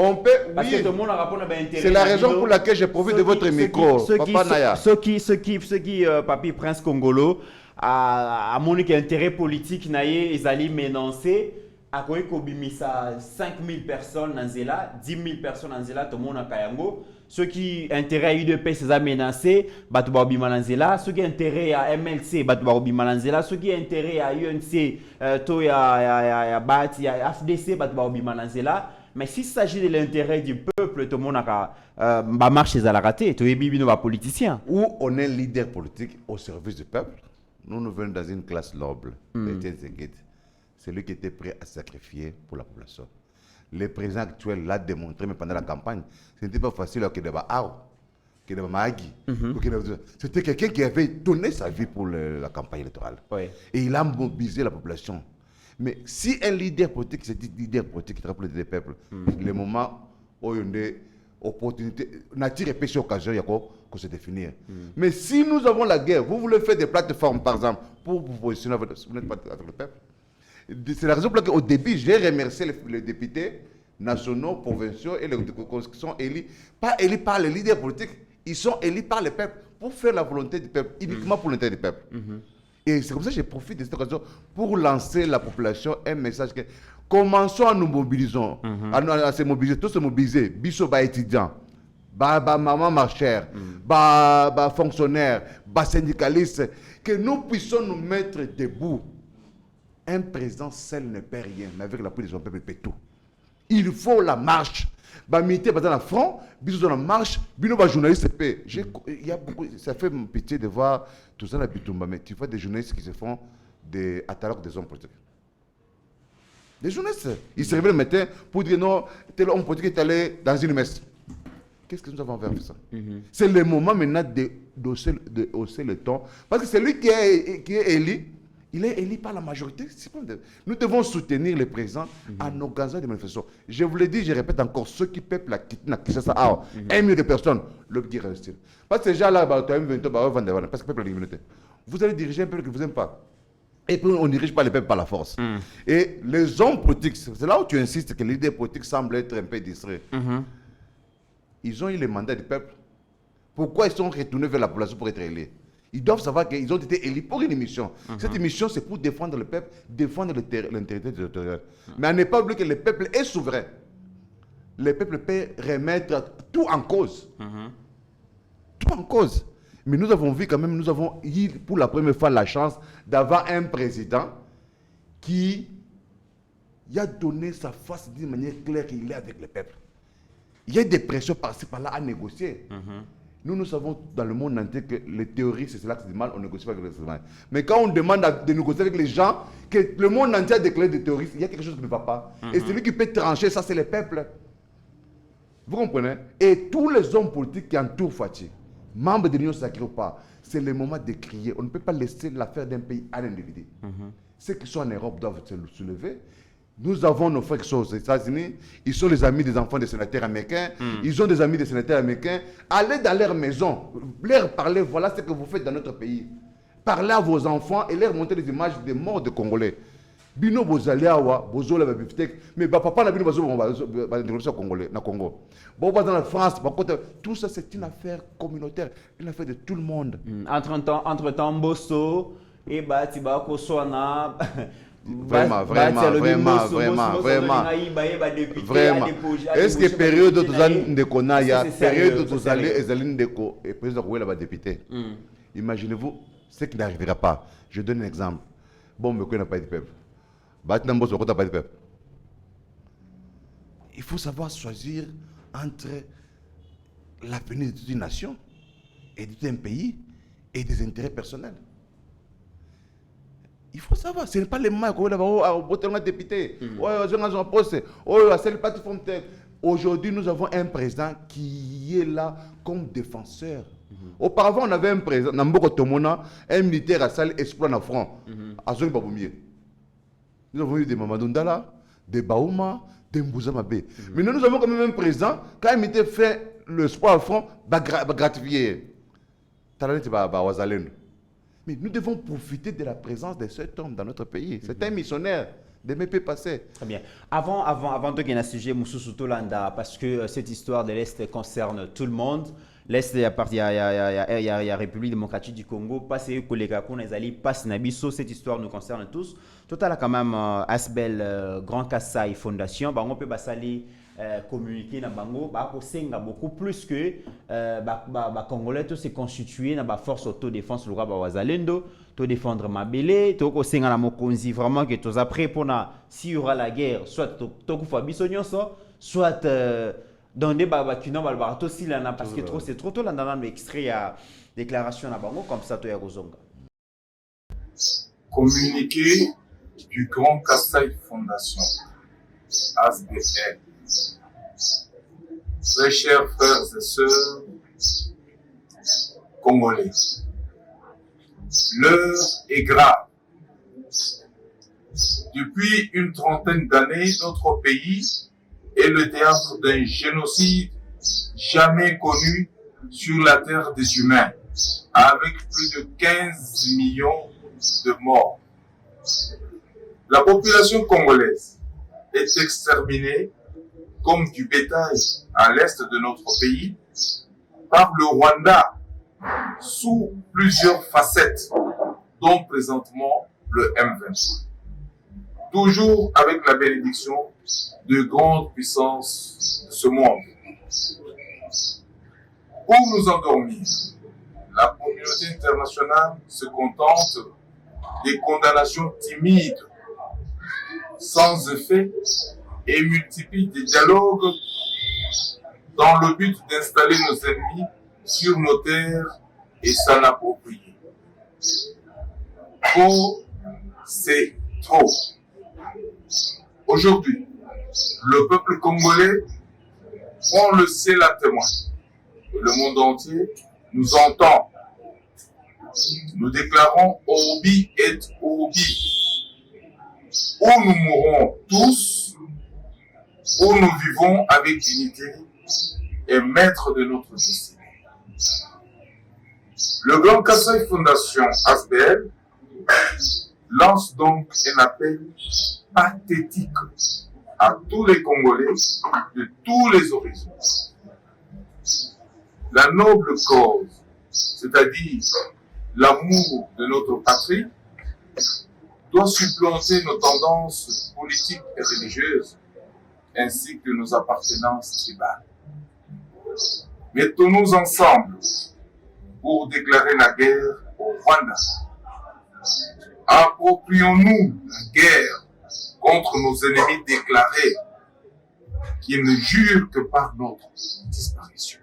Parce que tout le monde a rapport à l'intérêt. C'est la raison pour laquelle j'ai profité de votre micro, Papa Naya. Ceux qui Papi Prince Congolo, à mon intérêt politique, ils allaient menancer, à quoi il 5000 personnes dans Zela, 10 000 personnes dans Zela, tout le monde a Kayango. Ceux qui ont intérêt à UDP, c'est menacé, Batoubaobi Malanzela. Ceux qui ont intérêt à MLC, Batoubaobi Malanzela. Ceux qui ont intérêt à UNC, à FDC, Batoubaobi Malanzela. Mais s'il s'agit de l'intérêt du peuple, tout le monde a marché à la raté. Tout le monde est politicien. Où on est leader politique au service du peuple, nous venons dans une classe noble. C'est lui qui était prêt à sacrifier pour la population. Le président actuel l'a démontré, mais pendant la campagne, ce n'était pas facile que de Mahagi. C'était quelqu'un qui avait donné sa vie pour la campagne électorale. Oui. Et il a mobilisé la population. Mais si un leader politique, c'est dit leader politique qui travaille pour le peuple, le moment où il y a une opportunité, nature et péché occasion, il y a quoi qu'on se définir. Mais si nous avons la guerre, vous voulez faire des plateformes, par exemple, pour vous positionner, vous n'êtes pas avec le peuple. C'est la raison pour laquelle, au début, j'ai remercié les députés nationaux, provinciaux et les qui sont élus, pas élus par les leaders politiques, ils sont élus par le peuple pour faire la volonté du peuple, uniquement pour l'intérêt du peuple. Et c'est comme ça que je profite de cette occasion pour lancer la population un message que commençons à nous mobiliser, à se mobiliser, tous se mobiliser, biso ba étudiants, maman marchère, fonctionnaires, syndicalistes, que nous puissions nous mettre debout. Un président seul ne peut rien, mais avec l'appui de son peuple, il peut tout. Il faut la marche. Militaire dans la front, bisous dans la marche, bino journaliste peut. Il y a beaucoup, ça fait pitié de voir tout ça là Bitumba, mais tu vois des journalistes qui se font des attaques des hommes politiques. Des journalistes. Ils se réveillent le matin pour dire non, tel homme politique est allé dans une messe. Qu'est-ce que nous avons envers ça? C'est le moment maintenant de hausser le ton. Parce que c'est lui qui est élu. Il est élu par la majorité. Nous devons soutenir le président en organisant des manifestations. Je vous l'ai dit, je répète encore, ceux qui peuplent la Kinshasa, 1 million de personnes, le petit restent. Parce que ces gens-là, parce que le peuple a l'immunité. Vous allez diriger un peuple que vous n'aimez pas. Et puis on ne dirige pas le peuple par la force. Et les hommes politiques, c'est là où tu insistes que l'idée politique semble être un peu distrait. Ils ont eu le mandat du peuple. Pourquoi ils sont retournés vers la population pour être élus? Ils doivent savoir qu'ils ont été élus pour une mission. Cette mission, c'est pour défendre le peuple, défendre l'intégrité territoriale. Mais on n'est pas oublié que le peuple est souverain. Le peuple peut remettre tout en cause. Tout en cause. Mais nous avons vu quand même, nous avons eu pour la première fois la chance d'avoir un président qui a donné sa face d'une manière claire qu'il est avec le peuple. Il y a des pressions par-ci par-là à négocier. Nous savons dans le monde entier que les théories, c'est cela qui se mal, on ne négocie pas avec les humains. Mais quand on demande de négocier avec les gens, que le monde entier a déclaré des terroristes, il y a quelque chose qui ne va pas. Et celui qui peut trancher, ça c'est le peuple. Vous comprenez? Et tous les hommes politiques qui entourent Fachi, membres de l'Union sacrée ou pas, c'est le moment de crier. On ne peut pas laisser l'affaire d'un pays à l'individu. Ceux qui sont en Europe doivent se soulever. Nous avons nos frères qui sont aux États-Unis, ils sont les amis des enfants des sénateurs américains, ils ont des amis des sénateurs américains. Allez dans leur maison, leur parler, voilà ce que vous faites dans notre pays. Parlez à vos enfants et leur montrer des images des morts de Congolais. Bino bozaliawa, bozola babiftek, mais papa n'a bino bazo congolais na Congo. Bon dans la France, tout ça c'est une affaire communautaire, une affaire de tout le monde. Entre-temps, Bosso et Batibako Soana. Vraiment. Est-ce que période de Konaya, période de Zalé et Zaline Deko et président Rouela va député? Imaginez-vous ce qui n'arrivera pas. Je donne un exemple. Bon, mais qu'on n'a pas de peuple. Il faut savoir choisir entre l'avenir de toute une nation et de tout un pays et des intérêts personnels. Il faut savoir, ce n'est pas les mains qu'on va député. Aujourd'hui, nous avons un président qui est là comme défenseur. Auparavant, on avait un président, Namboko Tomona, un militaire à salle exploit en front. Azoni Baboumier. Nous avons eu des Mamadou Ndala, des Baouma, des Mbouza Mabé. Mais nous avons quand même un président, quand un militaire fait le sport à front, gratifié. Mais nous devons profiter de la présence de cet homme dans notre pays. C'est un missionnaire des MEP passés. Très bien. Avant de gagner un sujet, Moussou Tolanda, parce que cette histoire de l'Est concerne tout le monde. L'Est, il y a la République démocratique du Congo, pas ses collègues, pas Nabiso, cette histoire nous concerne tous. Total a quand même Asbel Grand Kassai Fondation, on peut passer communiquer na bango senga beaucoup plus que Congolais tout se constituer na ba force autodéfense lora ba wazalendo to défendre mabele to ko senga na mokonzi vraiment que tous après pour na si y aura la guerre soit to ko fa biso nyonso soit dans des babakina balbarato si là parce que trop c'est trop tôt là dans l'extrait à déclaration na bango comme ça to ya kozonga communiqué du Grand Kassai Fondation ASBL. Très chers frères et sœurs congolais, l'heure est grave. Depuis une trentaine d'années, notre pays est le théâtre d'un génocide jamais connu sur la terre des humains, avec plus de 15 millions de morts. La population congolaise est exterminée comme du bétail à l'est de notre pays par le Rwanda sous plusieurs facettes, dont présentement le M23. Toujours avec la bénédiction de grandes puissances de ce monde. Pour nous endormir, la communauté internationale se contente des condamnations timides, sans effet, et multiplie des dialogues dans le but d'installer nos ennemis sur nos terres et s'en approprier. Trop, c'est trop. Aujourd'hui, le peuple congolais, on le sait la témoin. Et le monde entier nous entend. Nous déclarons Obi et Obi. Où nous mourrons tous, où nous vivons avec dignité et maître de notre destinée. Le Grand Kassai Fondation ASBL lance donc un appel pathétique à tous les Congolais de tous les horizons. La noble cause, c'est-à-dire l'amour de notre patrie, doit supplanter nos tendances politiques et religieuses, ainsi que nos appartenances tribales. Mettons-nous ensemble pour déclarer la guerre au Rwanda. Approprions-nous la guerre contre nos ennemis déclarés, qui ne jurent que par notre disparition.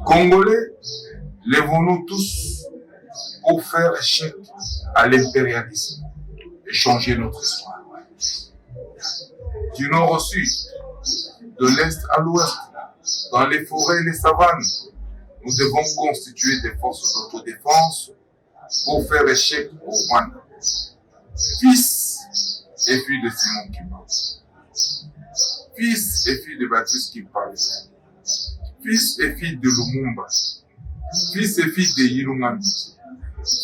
Congolais, lèvons-nous tous pour faire échec à l'impérialisme et changer notre histoire. Du nord au sud, de l'est à l'ouest, dans les forêts et les savanes, nous devons constituer des forces d'autodéfense pour faire échec au Rwanda. Fils et filles de Simon Kimba, fils et filles de Baptiste Kimpale, fils et filles de Lumumba, fils et filles de Yilungami,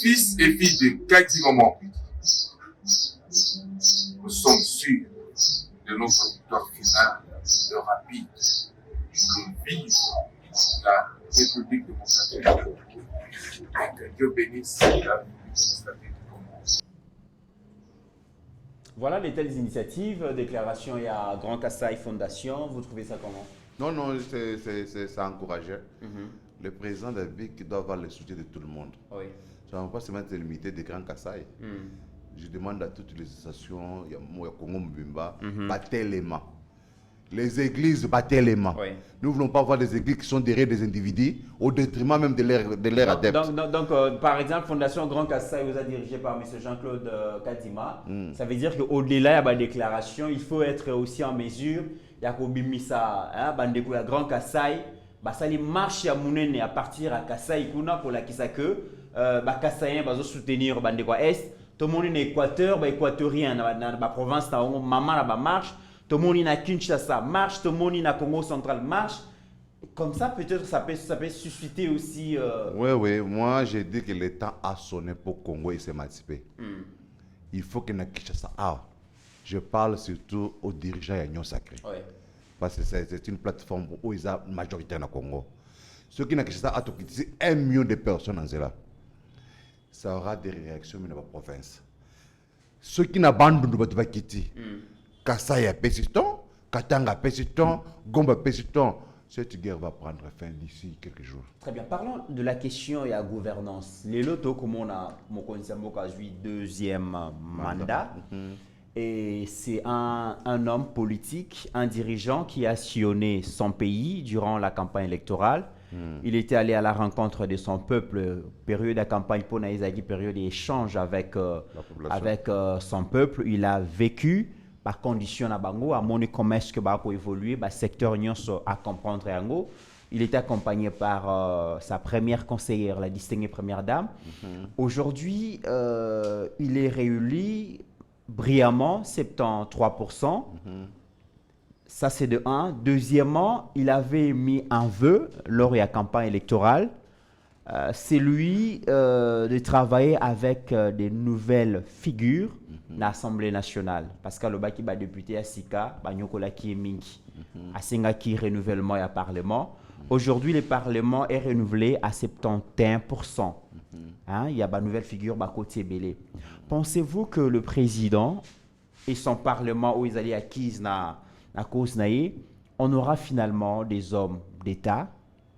fils et filles de Katimama. Nous sommes sûrs de notre victoire finale, de rapide, que vive la République démocratique du Congo. Et que Dieu bénisse la République démocratique du Congo. Voilà les telles initiatives, déclaration et à Grand Kassai Fondation, vous trouvez ça comment? Non, non, c'est encouragé. Le président de la République doit avoir le soutien de tout le monde. Oui. Ça ne va pas seulement se limiter des Grands Kassai. Je demande à toutes les associations, il y a Congo Mbimba, battez les mains. Les églises, battez les mains. Oui. Nous ne voulons pas voir des églises qui sont derrière des individus, au détriment même de leurs adeptes. Donc, par exemple, Fondation Grand Kassai vous a dirigé par M. Jean-Claude Kadima. Ça veut dire qu'au-delà de la déclaration, il faut être aussi en mesure, il y a Kobimisa, Grand Kassai, ça les marche à Mounene à partir à Kassai Kuna pour la Kisake, Kassaïen va soutenir Bandekwa Est, tout le monde est Équateur, équatorien dans la province, maman là marche. Tout le monde est à Kinshasa marche, tout le monde est à Congo central marche. Comme ça, peut-être ça peut susciter aussi. Oui, moi j'ai dit que le temps a sonné pour Congo et s'émanciper. Il faut que Kinshasa. Je parle surtout aux dirigeants de l'Union sacrée. Oui. Parce que c'est une plateforme où ils ont majorité dans le Congo. Ceux qui n'ont Kinshasa a 1 million de personnes en cela. Ça aura des réactions dans la province. Ceux qui n'ont pas de quitter. Kassai a Pessiton, Katanga a Pessiton, Gomba a Pessiton. Cette guerre va prendre fin d'ici quelques jours. Très bien. Parlons de la question et la gouvernance. Les lotos, comme on a eu deuxième mandat. Et c'est un homme politique, un dirigeant qui a sillonné son pays durant la campagne électorale. Il était allé à la rencontre de son peuple, période de campagne pour Naïzaki, période d'échange avec son peuple. Il a vécu par condition à Bango, à mon commerce que Bango évoluer, secteur nyonso à comprendre Yango. Il était accompagné par sa première conseillère, la distinguée première dame. Aujourd'hui, il est réélu brillamment, 73%. Ça, c'est de un. Deuxièmement, il avait mis un vœu lors de la campagne électorale. C'est lui de travailler avec des nouvelles figures de l'Assemblée nationale. Parce que le baki ba député à Sika, Banyokola qui est Mingi, à Singaki renouvellement et à Parlement. Aujourd'hui, le Parlement est renouvelé à 71%. Il y a une nouvelle figure côté Belé. Pensez-vous que le président et son Parlement où ils allaient acquis na cause naïe, on aura finalement des hommes d'État,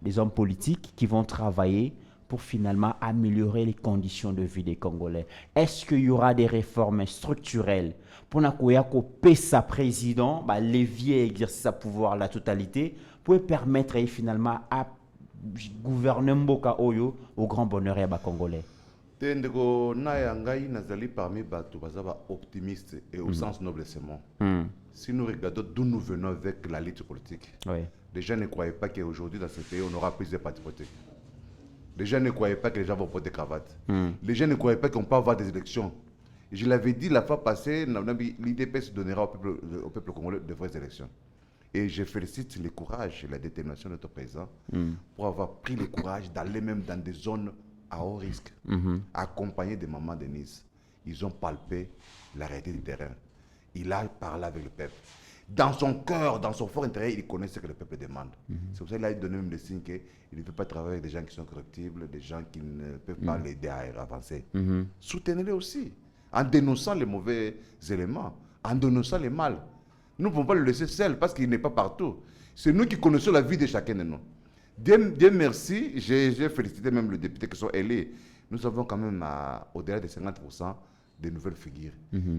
des hommes politiques qui vont travailler pour finalement améliorer les conditions de vie des Congolais? Est-ce qu'il y aura des réformes structurelles pour que PESA président, levier exercer sa pouvoir la totalité, pour permettre finalement à gouverner Mboka Oyo au grand bonheur des Congolais? Tendeko na yangai nazali parmi bato bazaba optimiste et au sens noble de ce mot. Si nous regardons d'où nous venons avec la lutte politique, Oui. les gens ne croyaient pas qu'aujourd'hui dans ce pays on aura plus de partis politiques. Les gens ne croyaient pas que les gens vont porter cravate. Les gens ne croyaient pas qu'on peut avoir des élections. Je l'avais dit la fois passée, l'IDPS donnera au peuple congolais de vraies élections. Et je félicite le courage et la détermination de notre président pour avoir pris le courage d'aller même dans des zones à haut risque, accompagné des mamans de Nice. Ils ont palpé la réalité du terrain. Il a parlé avec le peuple. Dans son cœur, dans son fort intérieur, il connaît ce que le peuple demande. C'est pour ça qu'il a donné même le signe qu'il ne peut pas travailler avec des gens qui sont corruptibles, des gens qui ne peuvent pas l'aider à avancer. Soutenez-les aussi, en dénonçant les mauvais éléments, en dénonçant les mal. Nous ne pouvons pas le laisser seul parce qu'il n'est pas partout. C'est nous qui connaissons la vie de chacun de nous. Dieu merci, j'ai félicité même les députés qui sont élus. Nous avons quand même au-delà de 50% de nouvelles figures.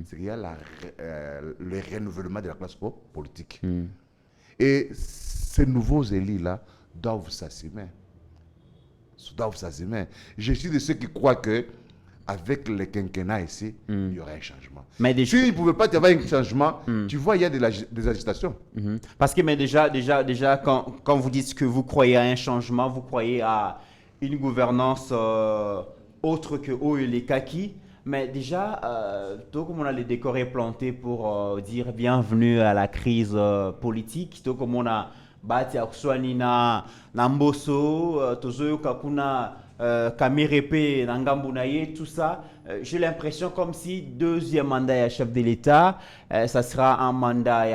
C'est qu'il y a le renouvellement de la classe politique. Et ces nouveaux élus-là doivent s'assumer. Je suis de ceux qui croient que avec le quinquennat ici, il y aura un changement. Mais déjà, si il ne pouvait pas y avoir un changement, tu vois, il y a des agitations. Parce que mais déjà quand vous dites que vous croyez à un changement, vous croyez à une gouvernance autre que les kaki. Mais déjà, tout comme on a les décorés plantés pour dire bienvenue à la crise politique, tout comme on a bâti à Kuswani na Mboso, Tozo Kakuna, Kamerepe, Nangambunaye, tout ça, j'ai l'impression comme si deuxième mandat à chef de l'État, ça sera un mandat, il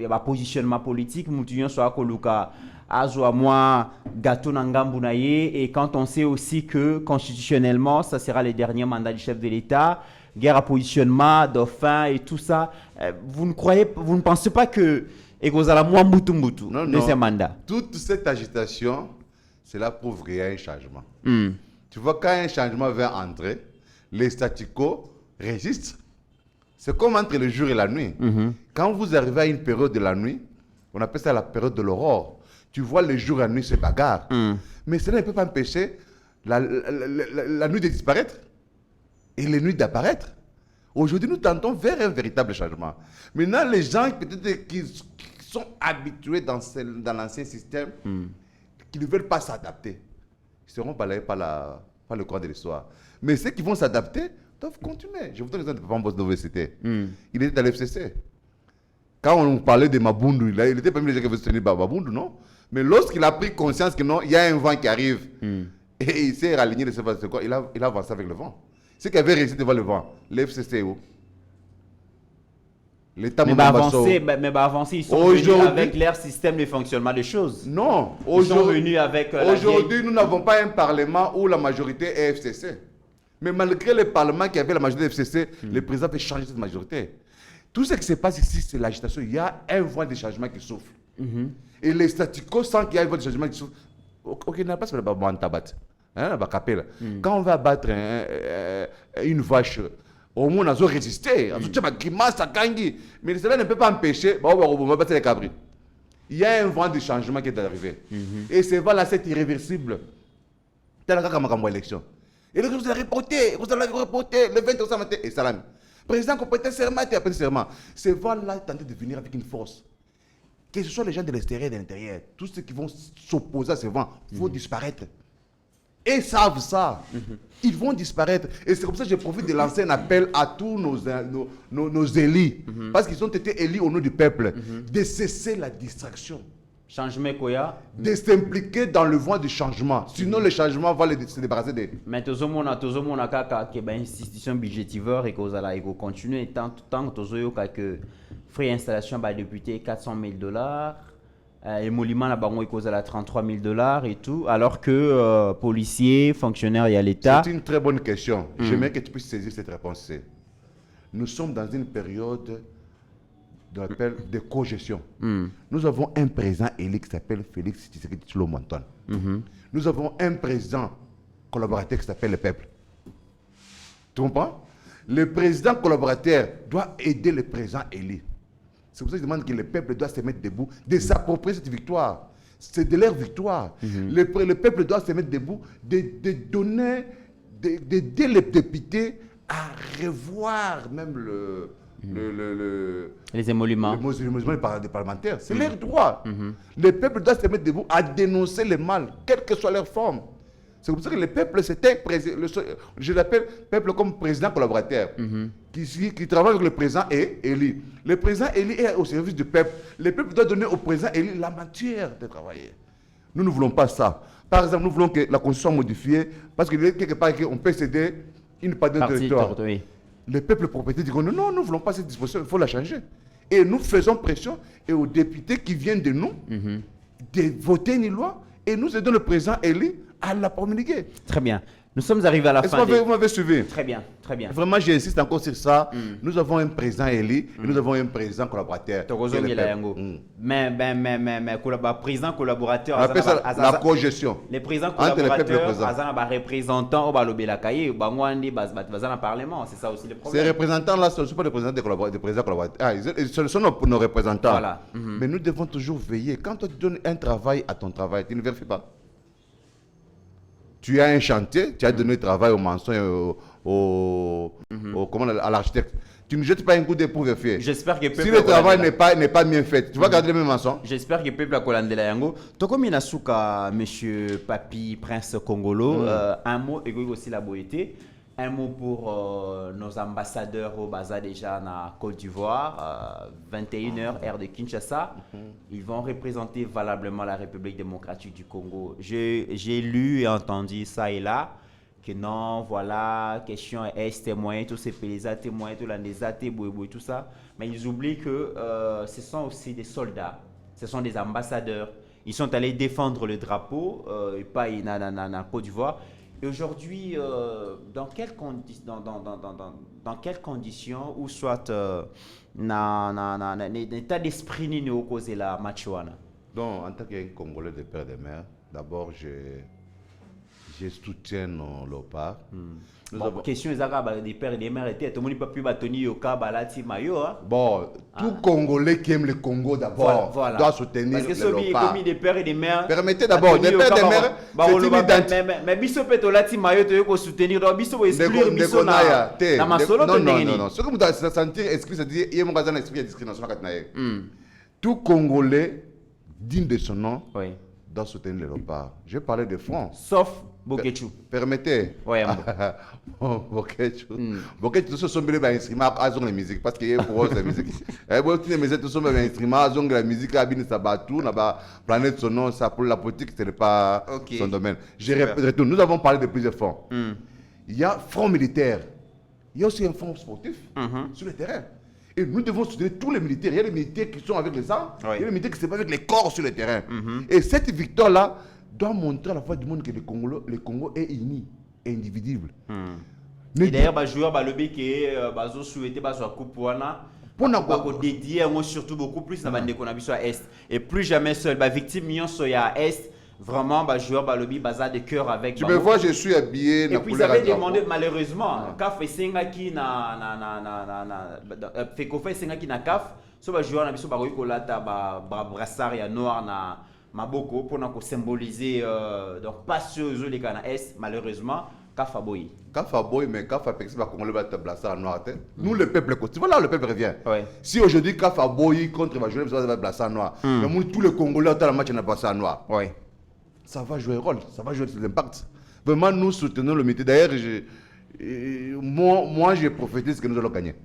y a positionnement politique, Moutunion soit Koluka. Azwa moi gâteau Nangambunaye, et quand on sait aussi que constitutionnellement ça sera le dernier mandat du chef de l'État, guerre à positionnement, dauphin et tout ça, vous ne pensez pas que Ekozala moi Mbutumbutu deuxième mandat? Toute cette agitation, cela prouve qu'il y a un changement. Tu vois, quand un changement va entrer, les statu quo résistent. C'est comme entre le jour et la nuit. Quand vous arrivez à une période de la nuit, on appelle ça la période de l'aurore. Tu vois, les jours et la nuit se bagarrent. Mais cela ne peut pas empêcher la nuit de disparaître et les nuits d'apparaître. Aujourd'hui, nous tentons vers un véritable changement. Maintenant, les gens peut-être qui sont habitués dans l'ancien système, qui ne veulent pas s'adapter, ils seront balayés par le courant de l'histoire. Mais ceux qui vont s'adapter doivent continuer. Je vous donne l'exemple de Papa Mbos de l'OVCT. Il était à l'FCC. Quand on parlait de Mabundu, il était parmi les gens qui avaient soutenu Mabundu, non? Mais lorsqu'il a pris conscience que non, il y a un vent qui arrive, et il s'est raligné de ce quoi, il a avancé avec le vent. Ceux qui avaient réussi devant le vent, l'FCC où? L'État mais avancer, ils sont venus avec leur système de fonctionnement des choses. Non, ils sont venus avec aujourd'hui, nous n'avons pas un parlement où la majorité est FCC. Mais malgré le parlement qui avait la majorité FCC, le président peut changer cette majorité. Tout ce qui se passe ici, c'est l'agitation. Il y a un vent de changement qui souffle. Et les statu quo, sans qu'il y ait un vent de changement qui souffle, ok, il n'y a pas de tabac. Quand on va abattre une vache, au moins on a résisté. Mais cela ne peut pas empêcher. Il y a un vent de changement qui est arrivé. Et ce vent-là, c'est irréversible. C'est la élection. Et vous allez reporter, le 20 matin, et salam. Président, qu'on prête serment, et après serment. Ce vent-là est en train de venir avec une force. Que ce soit les gens de l'extérieur et de l'intérieur, tous ceux qui vont s'opposer à ce vent vont disparaître. Et ils savent ça. Ils vont disparaître. Et c'est comme ça que je profite de lancer un appel à tous nos élus. Parce qu'ils ont été élus au nom du peuple. De cesser la distraction. Changement Koya. De s'impliquer dans le vent du changement. Sinon, le changement va se débarrasser de. Mais tout le monde a une institution budgétivore et qu'on va continuer. Tant que que frais installation par député $400,000. Émolument là-bas, on est à $33,000 et tout. Alors que policiers, fonctionnaires et à l'État. C'est une très bonne question. J'aimerais que tu puisses saisir cette réponse. Nous sommes dans une période de co-gestion. Nous avons un président élu qui s'appelle Félix Tshisekedi Tshilombo Antoine. Nous avons un président collaborateur qui s'appelle le peuple. Tu comprends? Le président collaborateur doit aider le président élu. C'est pour ça que je demande que le peuple doit se mettre debout, de s'approprier cette victoire. c'est de leur victoire. Le peuple doit se mettre debout, d'aider les députés à revoir même Les émoluments. des parlementaires. C'est leur droit. Le peuple doit se mettre debout à dénoncer le mal, quelle que soit leur forme. C'est pour ça que le peuple, je l'appelle peuple comme président collaborateur, qui travaille avec le président et élu. Le président élu est au service du peuple. Le peuple doit donner au président élu la matière de travailler. Nous ne voulons pas ça. Par exemple, nous voulons que la Constitution soit modifiée parce qu'il y a quelque part qu'on peut céder une partie de territoire. Oui. Le peuple propriétaire dit non, nous ne voulons pas cette disposition, il faut la changer. Et nous faisons pression et aux députés qui viennent de nous de voter une loi et nous aidons le président élu à la promulguer. Très bien. Nous sommes arrivés à la fin. Est-ce que vous m'avez suivi? Très bien, très bien. Vraiment, j'insiste encore sur ça. Nous avons un président élu et nous avons un président collaborateur. Mais président collaborateur, on appelle ça la co-gestion. Les présidents collaborateurs, ils ont représentants au Balobelakaye, au Bangwandi, au Parlement. C'est ça aussi le problème. Ces représentants-là, ce ne sont pas des présidents collaborateurs. Ce sont nos représentants. Voilà. Mais nous devons toujours veiller. Quand tu donnes un travail à ton travail, tu ne vérifies pas. Tu as un chantier, tu as donné travail au maçon et à l'architecte. Tu ne jettes pas un coup d'épée pour vérifier. J'espère que si le travail n'est pas bien fait, tu vas garder le même maçon. J'espère que le peuple a colandé yango. Tokomi Nasuka, monsieur Papi, prince Congolo, un mot et aussi la beauté. Un mot pour nos ambassadeurs au Baza déjà en Côte d'Ivoire, 21h, heure de Kinshasa. Ils vont représenter valablement la République démocratique du Congo. J'ai lu et entendu ça et là, que non, voilà, question est témoin, tous ces pays témoins, tout l'andesa, tout ça. Mais ils oublient que ce sont aussi des soldats, ce sont des ambassadeurs. Ils sont allés défendre le drapeau, et pas en Côte d'Ivoire. Et aujourd'hui, dans quelles conditions, ou soit l'état d'esprit ni nous causer la matchouana? Donc, en tant qu'un Congolais de père de mère, d'abord, je soutiens nos léopards. Question des pères et des mères était tout le monde peut plus bâtonner au cas balati mayo. Bon, tout Congolais qui aime le Congo d'abord doit soutenir les léopards. Parce que des pères et des mères. Permettez d'abord, des pères et des mères, c'est une identité. Mais biso petolati mayo tu veux soutenir, donc biso exclure biso na masolo. Non. Ce que vous devez sentir exclu, c'est-à-dire il y a mon gazan esprit de discrimination à Katnaye. Tout Congolais digne de son nom doit soutenir les léopards. Je parlais de front. Sauf Bokechu. Permettez. Oui, Bokechu. Bokechu, ce sont des instruments à la musique. Parce qu'il y a pour la musique. Ce sont des instruments à la musique. Ça bat tout. La planète, son nom, ça pour la politique, ce n'est pas son domaine. Je répète, nous avons parlé de plusieurs fronts. Il y a front militaire. Il y a aussi un front sportif sur le terrain. Et nous devons soutenir tous les militaires. Il y a les militaires qui sont avec les armes. Il y a les militaires qui se battent avec les corps sur le terrain. Et cette victoire-là doit montrer à la fois du monde que le Congo est uni et indivisible. Et d'ailleurs, les joueurs le bec et les souhaité la coupe pour dédier surtout beaucoup plus dans la Est. Et plus jamais seul. Les victimes sont à Est. Vraiment, les joueurs le bec de cœur avec. Tu me vois, je suis habillé. Et puis, ils avaient demandé malheureusement, CAF et Sengaki na CAF, so les joueurs sont brassard noir na maboko pour symboliser donc pas sur les Ghana Est malheureusement Kafa Boy. Kafa Boy, mais Kafa Pexi va Congolais va te brassard noir. Nous le peuple côté. Voilà, le peuple revient. Si aujourd'hui Kafa Boy contre va jouer va brassard noir. Mais tous les Congolais dans le match n'a brassard noir. Ça va jouer un rôle, ça va jouer l'impact. Vraiment nous soutenons le métier. D'ailleurs moi j'ai prophétisé que nous allons gagner.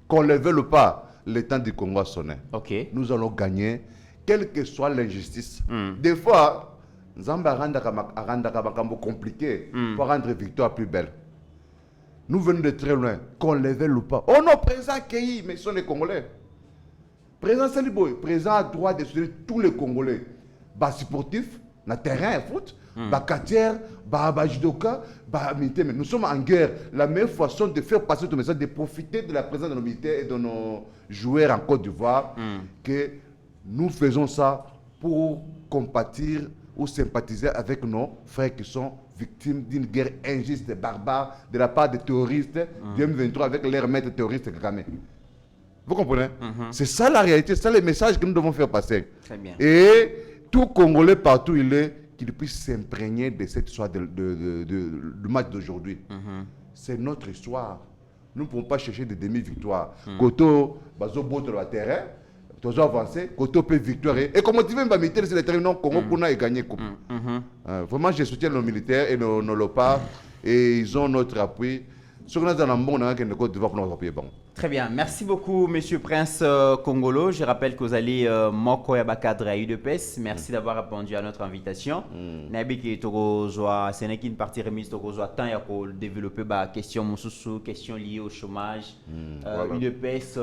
Qu'on le veuille ou pas, le temps du Congo a sonné. Nous allons gagner. Quelle que soit l'injustice. Des fois, Zamba a compliqué pour rendre victoire plus belle. Nous venons de très loin, qu'on les veuille ou pas. Oh non, président Keï, mais ce sont les Congolais. Président Saliboy, président a droit de soutenir tous les Congolais. Bas sportifs, na terrain, foot, bas katière, bas judoka, bas militaire. Mais nous sommes en guerre. La meilleure façon de faire passer tout message, de profiter de la présence de nos militaires et de nos joueurs en Côte d'Ivoire, que nous faisons ça pour compatir ou sympathiser avec nos frères qui sont victimes d'une guerre injuste et barbare de la part des terroristes du M23 avec leur maître terroriste Kagame. Vous comprenez? C'est ça la réalité, c'est ça le message que nous devons faire passer. Très bien. Et tout Congolais partout il est, qu'il puisse s'imprégner de cette histoire du match d'aujourd'hui. C'est notre histoire. Nous ne pouvons pas chercher des demi-victoires. Koto, bazo bote le terrain, toujours avancé, Koto peut victoire. Et comment tu veux me mettre sur le terrain, non, Congo pour nous gagner coupe. Vraiment, je soutiens nos militaires et nos lopas, et ils ont notre appui. Sur nous, dans le monde, on a une Côte d'Ivoire pour nous appuyer. Très bien. Merci beaucoup, Monsieur Prince Congolo. Je rappelle que vous allez Moko Yabakadre à UDPS. Merci d'avoir répondu à notre invitation. Nabi qui c'est une partie remise Togozoa temps pour développer la question Moussoussou, question liée au chômage. UDPS,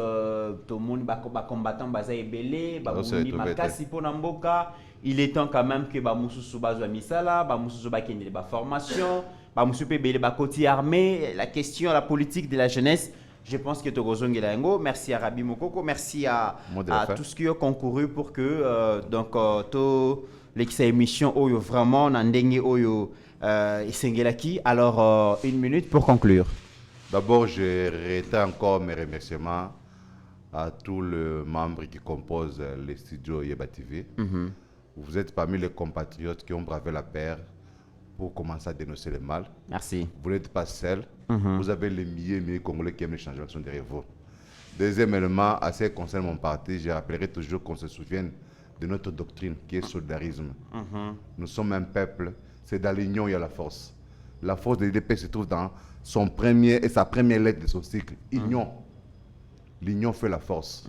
tout le monde va combattant Baza Ebele, Babouni Makasi Ponamboka. Il est temps quand même que Moussoussou Bazoa Misala, Moussoussou Bakende ba formation, Moussoussou Bele Bakoti armée, la question, la politique de la jeunesse. Je pense que Togozong Elango, merci à Rabi Mokoko, merci à tous qui ont concouru pour que l'émission Oyo vraiment Nandenge Oyo Isengelaki. Alors, une minute pour conclure. D'abord, je réitère encore mes remerciements à tous les membres qui composent les studios Yeba TV. Vous êtes parmi les compatriotes qui ont bravé la paire pour commencer à dénoncer le mal. Merci. Vous n'êtes pas seul. Vous avez les milliers de Congolais qui aiment les changements qui sont derrière vous. Deuxième élément, à ce qui concerne mon parti, je rappellerai toujours qu'on se souvienne de notre doctrine qui est le solidarisme. Nous sommes un peuple, c'est dans l'union qu'il y a la force. La force de l'IDP se trouve dans sa première lettre de son cycle, union. L'union fait la force.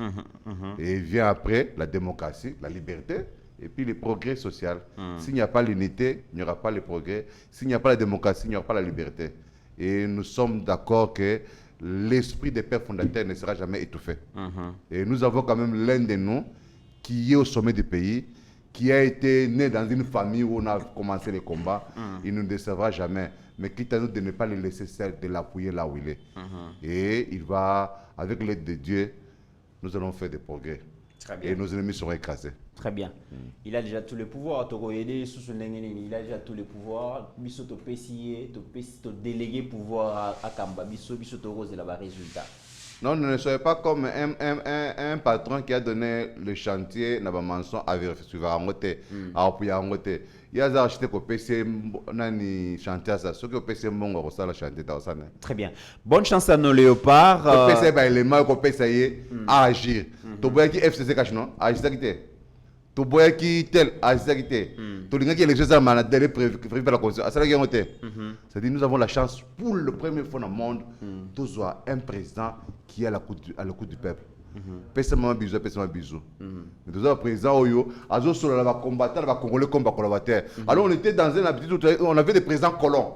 Et vient après la démocratie, la liberté, et puis le progrès social. S'il n'y a pas l'unité, il n'y aura pas le progrès. S'il n'y a pas la démocratie, il n'y aura pas la liberté. Et nous sommes d'accord que l'esprit des pères fondateurs ne sera jamais étouffé. Et nous avons quand même l'un de nous qui est au sommet du pays, qui a été né dans une famille où on a commencé les combats. Il ne nous décevra jamais. Mais quitte à nous de ne pas le laisser seul, de l'appuyer là où il est. Et il va, avec l'aide de Dieu, nous allons faire des progrès. Et nos ennemis seront écrasés. Très bien. Il a déjà tous les pouvoirs. Il a déjà tous les pouvoirs. Biso to PCA, to délégué pouvoir à Kamba. Biso to rose de la résultat. Non, ne soyez pas comme un patron qui a donné le chantier dans Manson à vérifier à Opuyangote. Il y a acheté pour PC nani chantier ça. Ceux qui ont PC mongo au sala chantier dans ça. Très bien. Bonne chance à nos léopards. PC ba élément ko PC à agir. To boya ki FCC cash non, agir ça qui to boya ki tel agir ça qui to linga ki élection ça mana délai prévu par la constitution. Ça là qui ont été. C'est-à-dire nous avons la chance pour le premier fois dans le monde d'avoir un président qui est à l'écoute du peuple. Personne bisou, personne bisou. Nous avons un président Oyo, Azo sur la combattant, la Congolais comme collaborateur. Alors on était dans un habitude où on avait des présidents colons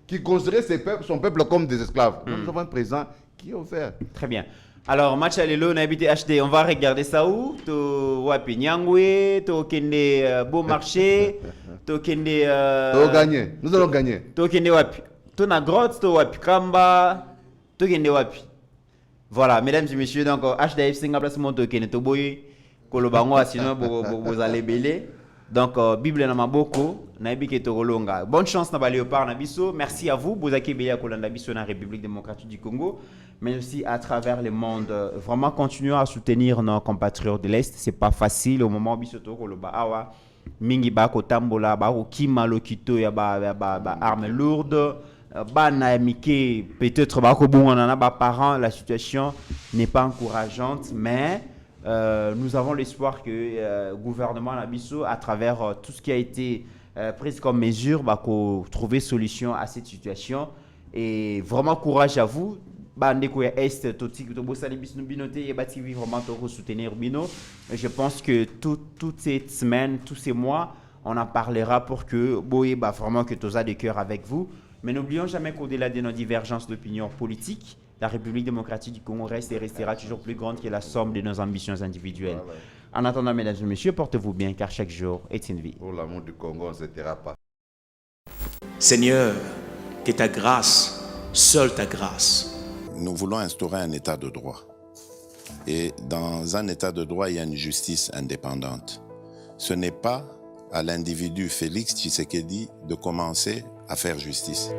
qui considéraient son peuple comme des esclaves. Nous avons un président qui est offert. Très bien. Alors, match à l'élo, on a habité HD. On va regarder ça où? To Wapi Nyangwe, to Kende Beau Marché, to Kende. To gagner. Nous allons gagner. To Kende Wapi. To na grotte, to Wapi Kamba, to Kende Wapi. Voilà, mesdames et messieurs, donc HDF Singapour place monto Kende to boy, Kolobango, sinon vous allez bêler. Donc, Bible na maboko, na biki to rolonga. Bonne chance na Léopard na biso. Merci à vous, Bozaki Beya Kolanda biso na République démocratique du Congo, mais aussi à travers le monde. Vraiment, continuons à soutenir nos compatriotes de l'Est. C'est pas facile au moment où biso to koloba awa mingi ba ko tambola ba ko kima lokito ya ba armes lourdes. Bana mike peut-être ba ko bungana ba parents, la situation n'est pas encourageante, mais nous avons l'espoir que le gouvernement Nabiso, à travers tout ce qui a été pris comme mesure, va trouver solution à cette situation. Et vraiment courage à vous. Je pense que toutes ces semaines, tous ces mois, on en parlera pour que vraiment que tous a de cœur avec vous. Mais n'oublions jamais qu'au-delà de nos divergences d'opinion politique, la République démocratique du Congo reste et restera toujours plus grande que la somme de nos ambitions individuelles. En attendant, mesdames et messieurs, portez-vous bien, car chaque jour est une vie. Pour l'amour du Congo, on ne se taira pas. Seigneur, que ta grâce, seule ta grâce. Nous voulons instaurer un état de droit. Et dans un état de droit, il y a une justice indépendante. Ce n'est pas à l'individu Félix Tshisekedi de commencer à faire justice.